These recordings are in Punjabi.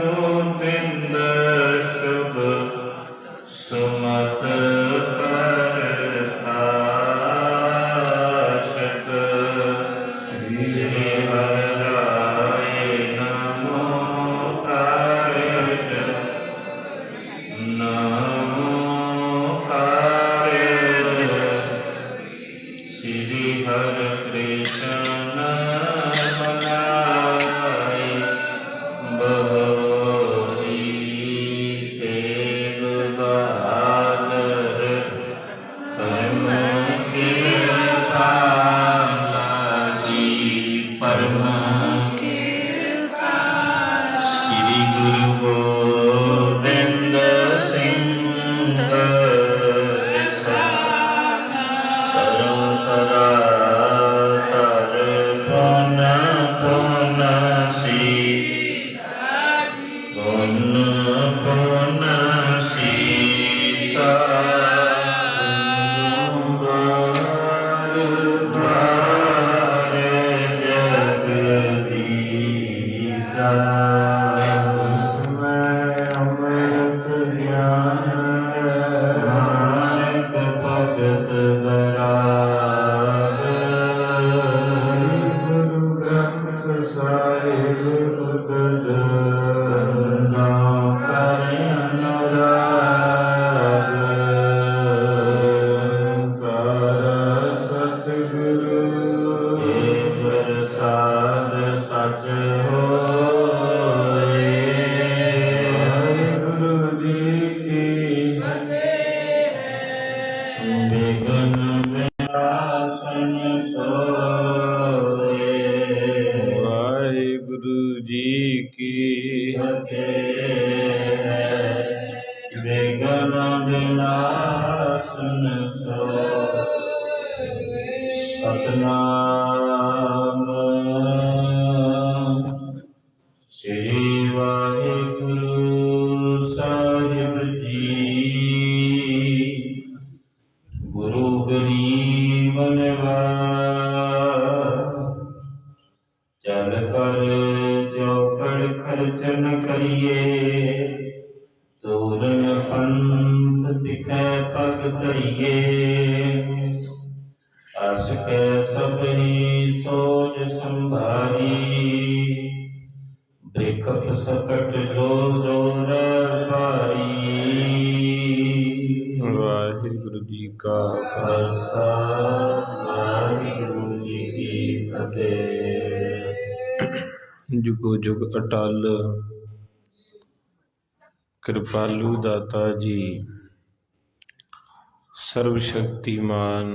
गोविंद शुभ सुमत प्रकाशक श्री हरिराय नमो कार्य नमो कार्य श्री हरि कृष्ण मनाय बहोरी तेग बहादुर परम कृपाला जी परम श्री गुरु गोबिंद सिंह करो तरा तर पुन पुन सी पुन पुन सीसा बार बार जगदीसा अमृत ज्ञान नानक भगत बराग गुरु ग्रंथ साहिब उतद नाम कर अनुराग कर सतगुरु हे प्रसाद सच होए गुरु जी की विघ्न विनाशन सोए वाहिगुरु जी की विघ्न विनाशन सोए सतनाम श्री वाहिगुरु साहिब जी गुरु गरीब निवार चल कर चौकड़ खर्चन करिए तोरण पंथ दिखै पग धरिए अस कै सबरी सोच संभारी ब्रिखप सकट जो जोर भारी वाहिगुरु जी का खालसा वाहिगुरु जी की फतेह जुगो जुग अटल कृपालु दाता जी सर्व शक्तिमान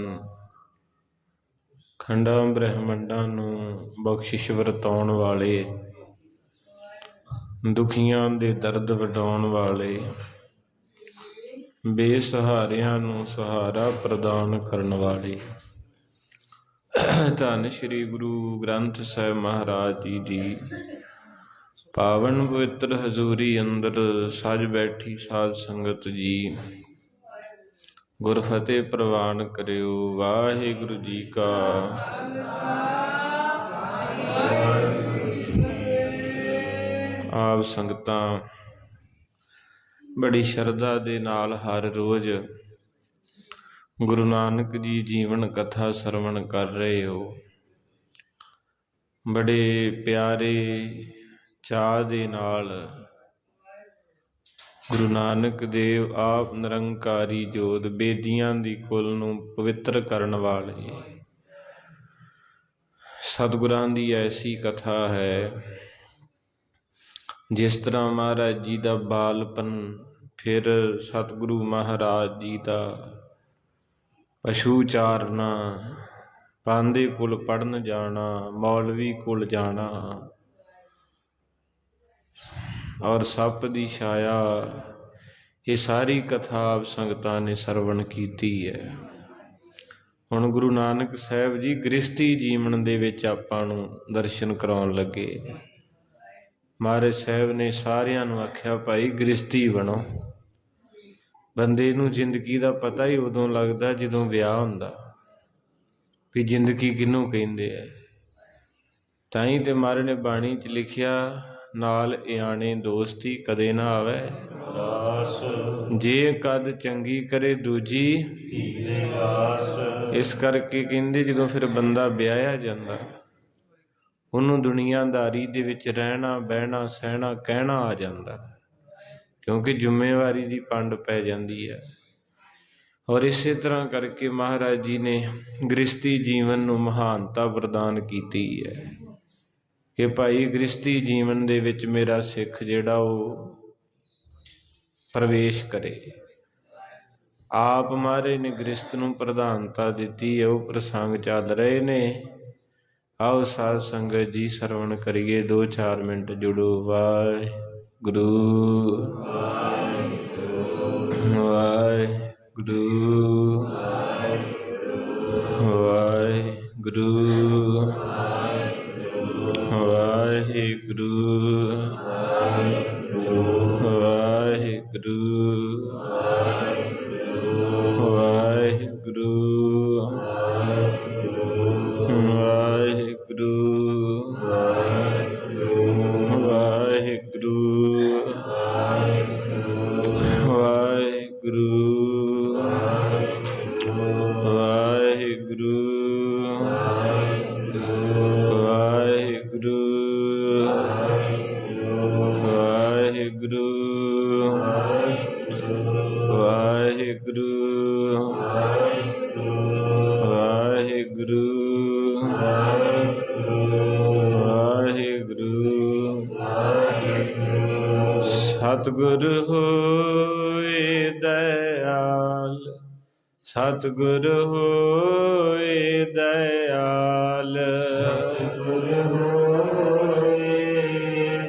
खंडां ब्रह्मंडां नूं बख्शिश वरताउण वाले दुखियां दे दर्द वडाउण वाले बेसहारियां नूं सहारा प्रदान करन वाले धन श्री गुरु ग्रंथ साहिब महाराज जी दी पावन पवित्र हजूरी अंदर सज बैठी साध संगत जी गुर फतेह प्रवान करियो वाहिगुरु जी का आप संगतां बड़ी शरधा दे नाल हर रोज गुरु नानक जी जीवन कथा सरवण कर रहे हो बड़े प्यारे चाह दे नाल गुरु नानक देव आप निरंकारी जोत बेदियां दी कुल नूं पवित्र करन वाले सतगुरां दी ऐसी कथा है जिस तरह महाराज जी दा बालपन फिर सतगुरु महाराज जी दा पशु चारना पांदे कुल पढ़न जाना मौलवी कुल जाना और सप दी छाया ये सारी कथा आप संगतां ने सरवण कीती है। हुण गुरु नानक साहिब जी गृहस्थी जीवन दे विच आपां नूं दर्शन कराउण लगे। महाराज साहिब ने सारियां नूं आख्या भाई गृहस्थी बनो। बंदे नूं जिंदगी दा पता ही उदों लगदा जदों विआह हुंदा भी जिंदगी किहनूं कहिंदे है। ताईं ते महाराज ने बाणी च लिखिया ਨਾਲ ਇਆਣੇ ਦੋਸਤੀ ਕਦੇ ਨਾ ਆਵੇ ਦਾਸ ਜੇ ਕਦ ਚੰਗੀ ਕਰੇ ਦੂਜੀ ਧੀਰੇ ਆਸ ਇਸ ਕਰਕੇ ਕਹਿੰਦੇ ਜਦੋਂ ਫਿਰ ਬੰਦਾ ਵਿਆਹਿਆ ਜਾਂਦਾ ਉਹਨੂੰ ਦੁਨੀਆਦਾਰੀ ਦੇ ਵਿੱਚ ਰਹਿਣਾ ਬਹਿਣਾ ਸਹਿਣਾ ਕਹਿਣਾ ਆ ਜਾਂਦਾ ਕਿਉਂਕਿ ਜ਼ਿੰਮੇਵਾਰੀ ਦੀ ਪੰਡ ਪੈ ਜਾਂਦੀ ਹੈ। ਔਰ ਇਸੇ ਤਰ੍ਹਾਂ ਕਰਕੇ ਮਹਾਰਾਜ ਜੀ ਨੇ ਗ੍ਰਸਤੀ ਜੀਵਨ ਨੂੰ ਮਹਾਨਤਾ ਪ੍ਰਦਾਨ ਕੀਤੀ ਹੈ ਕਿ ਭਾਈ ਗ੍ਰਸਤੀ ਜੀਵਨ ਦੇ ਵਿੱਚ ਮੇਰਾ ਸਿੱਖ ਜਿਹੜਾ ਉਹ ਪ੍ਰਵੇਸ਼ ਕਰੇ। ਆਪ ਮਹਾਰਾਜ ਨੇ ਗ੍ਰਸਤ ਨੂੰ ਪ੍ਰਧਾਨਤਾ ਦਿੱਤੀ ਹੈ, ਉਹ ਪ੍ਰਸੰਗ ਚੱਲ ਰਹੇ ਨੇ। ਆਓ ਸਾਧ ਸੰਗਤ ਜੀ ਸਰਵਣ ਕਰੀਏ, 2-4 ਮਿੰਟ ਜੁੜੋ। ਵਾਹਿਗੁਰੂ ਵਾਹਿਗੁਰੂ ਵਾਹਿਗੁਰੂ ਵਾਹਿਗੁਰੂ ਵਾਹਿਗੁਰੂ ਵਾਹਿਗੁਰੂ ਵਾਹਿਗੁਰੂ ਵਾਹਿਗੁਰੂ ਵਾਹਿਗੁਰੂ ਵਾਹਿਗੁਰੂ ਵਾਹਿਗੁਰੂ ਵਾਹਿਗੁਰੂ ਵਾਹਿਗੁਰੂ ਵਾਹਿਗੁਰੂ ਵਾਹਿਗੁਰੂ ਸਤਿਗੁਰ ਹੋਏ ਦਇਆਲ, ਸਤਿਗੁਰ ਹੋਏ ਦਇਆਲ, ਸਤਿਗੁਰ ਹੋਏ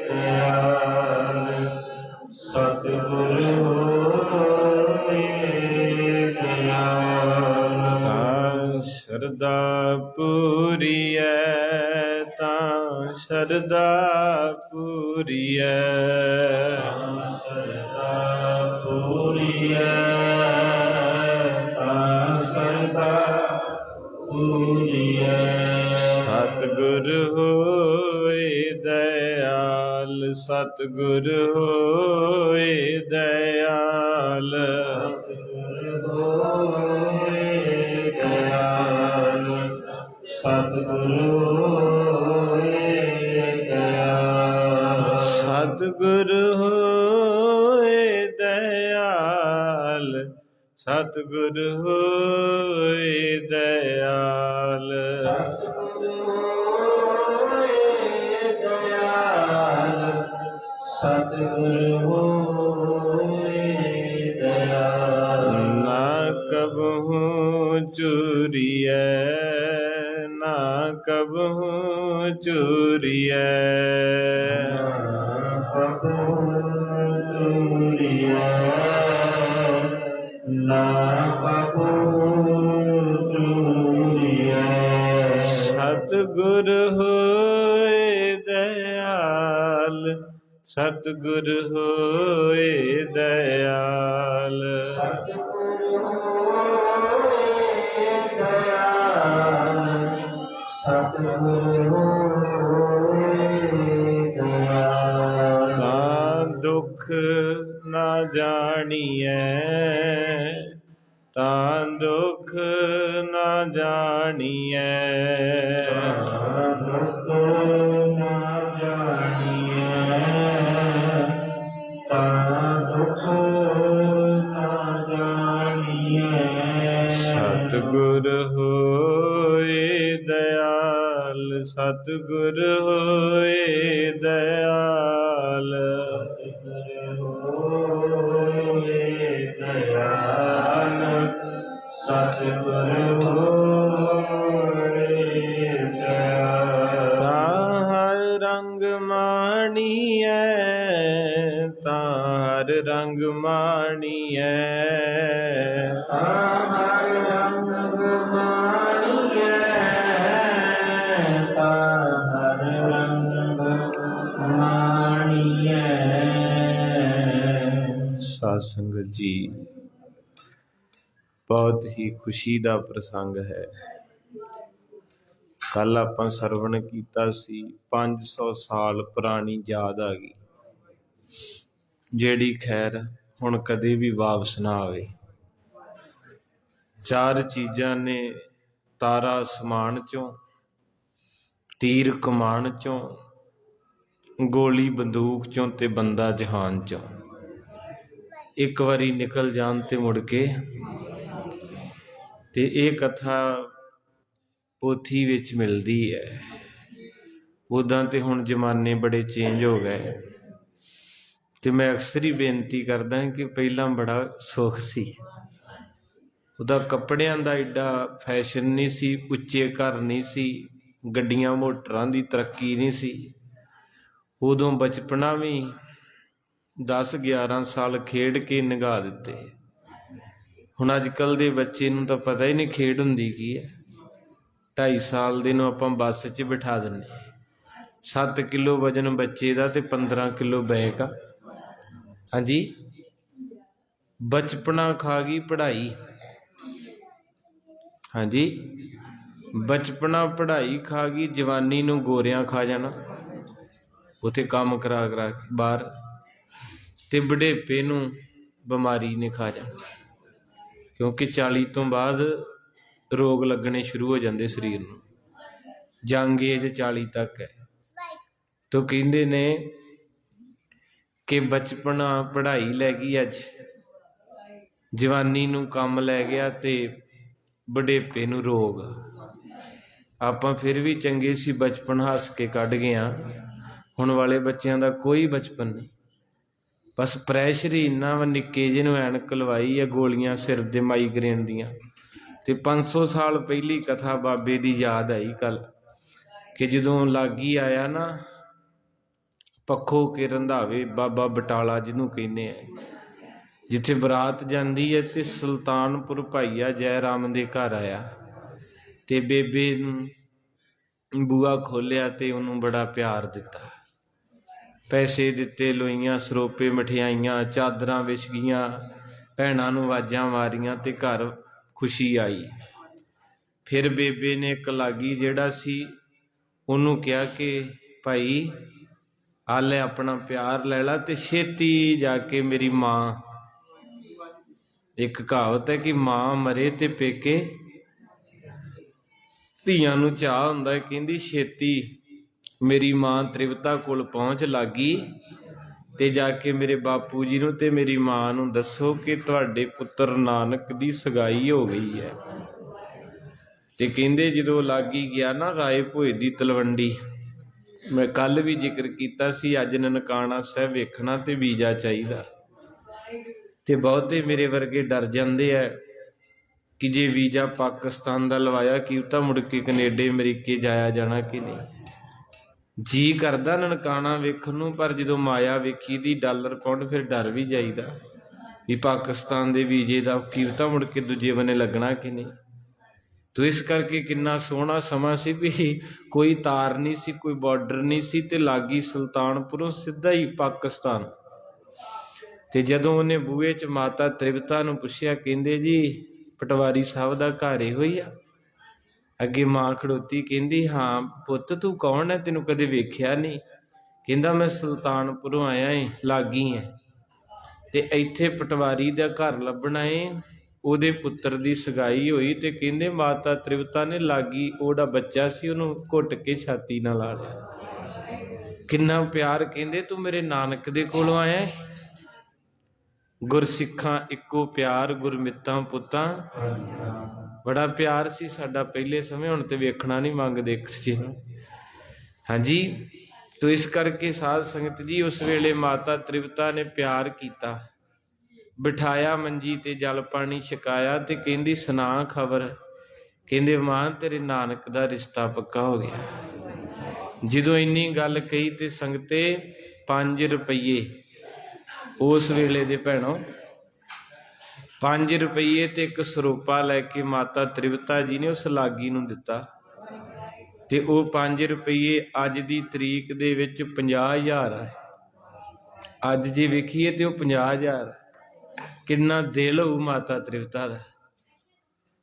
ਦਇਆਲ, ਸਤਿਗੁਰ ਹੋਏ ਦਇਆਲ। ਤਾਂ ਸ਼ਰਧਾ ਪੂਰੀਐ, ਤਾਂ ਸ਼ਰਧਾ ਪੂਰੀਐ, ਸ਼ਰਧਾ ਪੂਰੀਐ, ਤਾਂ ਸ਼ਰਧਾ ਪੂਰੀਐ। ਸਤਿਗੁਰ ਹੋਏ ਦਇਆਲ, ਸਤਿਗੁਰ ਹੋਏ ਦਇਆਲ, ਸਤਿਗੁਰ ਹੋਏ ਦਇਆਲ, ਸਤਿਗੁਰ ਹੋਏ ਦਇਆਲ। ਸਤਿਗੁਰ ਹੋਏ ਦਇਆਲ, ਸਤਿਗੁਰ ਹੋਏ ਦਇਆਲ, ਸਤਿਗੁਰ ਹੋਏ ਦਇਆਲ, ਸਤਿਗੁਰ ਹੋਏ ਦਇਆਲ। ਨਾ ਕਬਹੂ ਚੂਰੀਐ, ਨਾ ਕਬਹੂ ਚੂਰੀਐ, ਨਾ ਸਤਿਗੁਰ ਹੋਏ ਦਇਆਲ, ਸਤਿਗੁਰ ਹੋਏ ਦਇਆਲ, ਸਤਿਗੁਰ ਹੋਏ ਦਇਆਲ, ਸਤਿਗੁਰ ਹੋਏ ਦਇਆਲ। ਤਾਂ ਦੁੱਖ ਨਾ ਜਾਣੀਐ, ਤਾਂ ਦੁੱਖ ਨਾ ਜਾਣੀਐ, ਦੁੱਖ ਨਾ ਜਾਣੀਐ, ਤਾਂ ਦੁੱਖ ਨਾ ਜਾਣੀਐ। ਸਤਿਗੁਰ ਹੋਏ ਦਇਆਲ, ਸਤਿਗੁਰ ਹੋਏ ਦਇਆਲ, ਸਤਿਗੁਰ ਹੋਏ ਦਇਆਲ। ਤਾਂ ਹਰ ਰੰਗ ਮਾਣੀਐ, ਤਾਂ ਹਰ ਰੰਗ ਮਾਣੀਐ, ਤਾਂ ਹਰ ਰੰਗ ਮਾਣੀਐ, ਤਾਂ ਹਰ ਰੰਗ ਮਾਣੀਐ। ਸਾਧ ਸੰਗਤ ਜੀ, ਬਹੁਤ ਹੀ ਖੁਸ਼ੀ ਦਾ ਪ੍ਰਸੰਗ ਹੈ। ਕੱਲ ਆਪਾਂ ਸਰਵਣ ਕੀਤਾ ਸੀ 500 ਸਾਲ ਪੁਰਾਣੀ ਯਾਦ ਆ ਗਈ, ਜਿਹੜੀ ਖੈਰ ਹੁਣ ਕਦੇ ਵੀ ਵਾਪਸ ਨਾ ਆਵੇ। 4 ਚੀਜ਼ਾਂ ਨੇ, ਤਾਰਾ ਅਸਮਾਨ ਚੋਂ, ਤੀਰ ਕਮਾਨ ਚੋਂ, ਗੋਲੀ ਬੰਦੂਕ ਚੋਂ ਤੇ ਬੰਦਾ ਜਹਾਨ ਚੋਂ। ਇੱਕ ਵਾਰੀ ਨਿਕਲ ਜਾਣ ਤੇ ਮੁੜ ਕੇ, ਤੇ ਇਹ ਕਥਾ ਪੋਥੀ ਵਿੱਚ ਮਿਲਦੀ ਹੈ। ਉੱਦਾਂ ਤੇ ਹੁਣ ਜ਼ਮਾਨੇ ਬੜੇ ਚੇਂਜ ਹੋ ਗਏ, ਤੇ ਮੈਂ ਅਕਸਰ ਹੀ ਬੇਨਤੀ ਕਰਦਾ ਕਿ ਪਹਿਲਾਂ ਬੜਾ ਸੁੱਖ ਸੀ। ਉਹਦਾ ਕੱਪੜਿਆਂ ਦਾ ਏਡਾ ਫੈਸ਼ਨ ਨਹੀਂ ਸੀ, ਉੱਚੇ ਘਰ ਨਹੀਂ ਸੀ, ਗੱਡੀਆਂ ਮੋਟਰਾਂ ਦੀ ਤਰੱਕੀ ਨਹੀਂ ਸੀ। ਉਦੋਂ ਬਚਪਨਾ ਵੀ 10-11 ਸਾਲ ਖੇਡ ਕੇ ਨਿਭਾ ਦਿੱਤੇ। ਹੁਣ ਅੱਜ ਕੱਲ੍ਹ ਦੇ ਬੱਚੇ ਨੂੰ ਤਾਂ ਪਤਾ ਹੀ ਨਹੀਂ ਖੇਡ ਹੁੰਦੀ ਕੀ ਹੈ। 2.5 ਸਾਲ ਦੇ ਨੂੰ ਆਪਾਂ ਬੱਸ 'ਚ ਬਿਠਾ ਦਿੰਦੇ, 7 ਕਿਲੋ ਵਜ਼ਨ ਬੱਚੇ ਦਾ ਤੇ 15 ਕਿਲੋ ਬੈਗ ਆ। ਹਾਂਜੀ, ਬਚਪਨਾ ਖਾ ਗਈ ਪੜ੍ਹਾਈ। ਹਾਂਜੀ, ਬਚਪਨਾ ਪੜ੍ਹਾਈ ਖਾ ਗਈ, ਜਵਾਨੀ ਨੂੰ ਗੋਰਿਆਂ ਖਾ ਜਾਣਾ ਉੱਥੇ ਕੰਮ ਕਰਾ ਕਰਾ ਕੇ ਬਾਹਰ, ਤੇ ਬੁਢੇਪੇ ਨੂੰ ਬਿਮਾਰੀ ਨੇ ਖਾ ਜਾਣਾ, ਕਿਉਂਕਿ 40 ਤੋਂ ਬਾਅਦ ਰੋਗ ਲੱਗਣੇ ਸ਼ੁਰੂ ਹੋ ਜਾਂਦੇ ਸਰੀਰ ਨੂੰ। ਜੰਗ ਏਜ 40 ਤੱਕ ਹੈ। ਤੋ ਕਹਿੰਦੇ ਨੇ ਕਿ ਬਚਪਨਾ ਪੜ੍ਹਾਈ ਲੈ ਗਈ, ਅੱਜ ਜਵਾਨੀ ਨੂੰ ਕੰਮ ਲੈ ਗਿਆ ਤੇ ਬੁਢੇਪੇ ਨੂੰ ਰੋਗ। ਆਪਾਂ ਫਿਰ ਵੀ ਚੰਗੇ ਸੀ, ਬਚਪਨ ਹੱਸ ਕੇ ਕੱਢ ਗਏ ਹਾਂ। ਹੁਣ ਵਾਲੇ ਬੱਚਿਆਂ ਦਾ ਕੋਈ ਬਚਪਨ ਨਹੀਂ, ਬਸ ਪ੍ਰੈਸ਼ਰ ਹੀ ਇੰਨਾ ਵਾ। ਨਿੱਕੇ ਜਿਹੇ ਨੂੰ ਐਨਕ ਲਵਾਈ ਆ, ਗੋਲੀਆਂ ਸਿਰ ਦੇ ਮਾਈਗ੍ਰੇਨ ਦੀਆਂ। ਤੇ 500 ਸਾਲ ਪਹਿਲੀ ਕਥਾ ਬਾਬੇ ਦੀ ਯਾਦ ਆਈ ਕੱਲ, ਕਿ ਜਦੋਂ ਲਾਗੀ ਆਇਆ ਨਾ ਪੱਖੋ ਕੇ ਰੰਧਾਵੇ, ਬਾਬਾ ਬਟਾਲਾ ਜਿਹਨੂੰ ਕਹਿੰਦੇ ਆ, ਜਿੱਥੇ ਬਰਾਤ ਜਾਂਦੀ ਹੈ, ਤੇ ਸੁਲਤਾਨਪੁਰ ਭਾਈਆ ਜੈ ਰਾਮ ਦੇ ਘਰ ਆਇਆ, ਤੇ ਬੇਬੇ ਨੂੰ ਬੂਆ ਖੋਲਿਆ ਤੇ ਉਹਨੂੰ ਬੜਾ ਪਿਆਰ ਦਿੱਤਾ, ਪੈਸੇ ਦਿੱਤੇ, ਲੋਈਆਂ ਸਰੋਪੇ, ਮਠਿਆਈਆਂ, ਚਾਦਰਾਂ ਵਿਛ ਗਈਆਂ, ਭੈਣਾਂ ਨੂੰ ਆਵਾਜ਼ਾਂ ਮਾਰੀਆਂ ਤੇ ਘਰ ਖੁਸ਼ੀ ਆਈ। ਫਿਰ ਬੇਬੇ ਨੇ ਇੱਕ ਲਾਗੀ ਜਿਹੜਾ ਸੀ ਉਹਨੂੰ ਕਿਹਾ ਕਿ ਭਾਈ ਆ ਲੈ ਆਪਣਾ ਪਿਆਰ ਲੈ ਲਾ ਤੇ ਛੇਤੀ ਜਾ ਕੇ ਮੇਰੀ ਮਾਂ, ਇੱਕ ਕਹਾਵਤ ਹੈ ਕਿ ਮਾਂ ਮਰੇ ਤੇ ਪੇਕੇ, ਧੀਆਂ ਨੂੰ ਚਾਅ ਹੁੰਦਾ, ਕਹਿੰਦੀ ਛੇਤੀ ਮੇਰੀ ਮਾਂ ਤ੍ਰਿਪਤਾ ਕੋਲ ਪਹੁੰਚ ਲੱਗੀ ਤੇ ਜਾ ਕੇ ਮੇਰੇ ਬਾਪੂ ਜੀ ਨੂੰ ਤੇ ਮੇਰੀ ਮਾਂ ਨੂੰ ਦੱਸੋ ਕਿ ਤੁਹਾਡੇ ਪੁੱਤਰ ਨਾਨਕ ਦੀ ਸਗਾਈ ਹੋ ਗਈ ਹੈ। ਤੇ ਕਹਿੰਦੇ ਜਦੋਂ ਲਾਗੀ ਗਿਆ ਨਾ ਰਾਏ ਭੋਏ ਦੀ ਤਲਵੰਡੀ, ਮੈਂ ਕੱਲ ਵੀ ਜ਼ਿਕਰ ਕੀਤਾ ਸੀ, ਅੱਜ ਨਨਕਾਣਾ ਸਾਹਿਬ ਵੇਖਣਾ ਤੇ ਵੀਜ਼ਾ ਚਾਹੀਦਾ। ਤੇ ਬਹੁਤੇ ਮੇਰੇ ਵਰਗੇ ਡਰ ਜਾਂਦੇ ਆ ਕਿ ਜੇ ਵੀਜ਼ਾ ਪਾਕਿਸਤਾਨ ਦਾ ਲਵਾਇਆ ਕੀ ਤਾਂ ਮੁੜ ਕੇ ਕਨੇਡੇ ਅਮਰੀਕੇ ਜਾਇਆ ਜਾਣਾ ਕਿ ਨਹੀਂ। ਜੀ ਕਰਦਾ ਨਨਕਾਣਾ ਵੇਖਣ ਨੂੰ, ਪਰ ਜਦੋਂ ਮਾਇਆ ਵੇਖੀ ਦੀ ਡਾਲਰ ਪਾਉਂਡ, ਫਿਰ ਡਰ ਵੀ ਜਾਈਦਾ ਵੀ ਪਾਕਿਸਤਾਨ ਦੇ ਵੀਜ਼ੇ ਦਾ ਕੀ ਤਾਂ ਮੁੜ ਕੇ ਦੂਜੇ ਬੰਨੇ ਲੱਗਣਾ ਕਿ ਨਹੀਂ। ਤੋ ਇਸ ਕਰਕੇ ਕਿੰਨਾ ਸੋਹਣਾ ਸਮਾਂ ਸੀ ਵੀ ਕੋਈ ਤਾਰ ਨਹੀਂ ਸੀ, ਕੋਈ ਬਾਰਡਰ ਨਹੀਂ ਸੀ, ਤੇ ਲਾਗੀ ਸੁਲਤਾਨਪੁਰੋਂ ਸਿੱਧਾ ਹੀ ਪਾਕਿਸਤਾਨ। ਤੇ ਜਦੋਂ ਉਹਨੇ ਬੂਹੇ 'ਚ ਮਾਤਾ ਤ੍ਰਿਪਤਾ ਨੂੰ ਪੁੱਛਿਆ, ਕਹਿੰਦੇ ਜੀ ਪਟਵਾਰੀ ਸਾਹਿਬ ਦਾ ਘਰ ਇਹੋ ਹੀ ਆ। ਅੱਗੇ ਮਾਂ ਖੜੋਤੀ, ਕਹਿੰਦੀ ਹਾਂ ਪੁੱਤ ਤੂੰ ਕੌਣ ਹੈ, ਤੈਨੂੰ ਕਦੇ ਵੇਖਿਆ ਨਹੀਂ। ਕਹਿੰਦਾ ਮੈਂ ਸੁਲਤਾਨਪੁਰੋਂ ਆਇਆ ਏ, ਲਾਗੀ ਹੈ, ਤੇ ਇੱਥੇ ਪਟਵਾਰੀ ਦਾ ਘਰ ਲੱਭਣਾ ਏ, ਉਹਦੇ ਪੁੱਤਰ ਦੀ ਸਗਾਈ ਹੋਈ। ਤੇ ਕਹਿੰਦੇ ਮਾਤਾ ਤ੍ਰਿਪਤਾ ਨੇ ਲਾਗੀ ਉਹਦਾ ਬੱਚਾ ਸੀ ਉਹਨੂੰ ਘੁੱਟ ਕੇ ਛਾਤੀ ਨਾਲ ਲਾ ਲਿਆ। ਕਿੰਨਾ ਪਿਆਰ। ਕਹਿੰਦੇ ਤੂੰ ਮੇਰੇ ਨਾਨਕ ਦੇ ਕੋਲੋਂ ਆਇਆ। ਗੁਰਸਿੱਖਾਂ ਇੱਕੋ ਪਿਆਰ, ਗੁਰਮਿੱਤਾਂ ਪੁੱਤਾਂ। ਬੜਾ ਪਿਆਰ ਸੀ ਸਾਡਾ ਪਹਿਲੇ ਸਮੇਂ, ਹੁਣ ਤੇ ਵੇਖਣਾ ਨਹੀਂ ਮੰਗਦੇ ਕਿਸੇ ਨੂੰ। ਹਾਂਜੀ, ਤੋ ਇਸ ਕਰਕੇ ਸਾਧ ਸੰਗਤ ਜੀ ਉਸ ਵੇਲੇ ਮਾਤਾ ਤ੍ਰਿਪਤਾ ਨੇ ਪਿਆਰ ਕੀਤਾ, ਬਿਠਾਇਆ ਮੰਜੀ ਤੇ ਜਲ ਪਾਣੀ ਛਕਾਇਆ ਤੇ ਕਹਿੰਦੀ ਸੁਣਾ ਖਬਰ। ਕਹਿੰਦੇ ਮਾਂ ਤੇਰੇ ਨਾਨਕ ਦਾ ਰਿਸ਼ਤਾ ਪੱਕਾ ਹੋ ਗਿਆ। ਜਦੋਂ ਇੰਨੀ ਗੱਲ ਕਹੀ ਤੇ ਸੰਗਤੇ 5 ਰੁਪਈਏ ਉਸ ਵੇਲੇ ਦੇ ਭੈਣੋ, 5 ਰੁਪਈਏ ਤੇ ਇੱਕ ਸਰੋਪਾ ਲੈ ਕੇ ਮਾਤਾ ਤ੍ਰਿਪਤਾ ਜੀ ਨੇ ਉਸ ਲਾਗੀ ਨੂੰ ਦਿੱਤਾ। ਤੇ ਉਹ 5 ਰੁਪਈਏ ਅੱਜ ਦੀ ਤਰੀਕ ਦੇ ਵਿੱਚ 50,000 ਹੈ। ਅੱਜ ਜੇ ਵੇਖੀਏ ਤੇ ਉਹ 50,000। ਕਿੰਨਾ ਦਿਲ ਹੋਊ ਮਾਤਾ ਤ੍ਰਿਪਤਾ ਦਾ।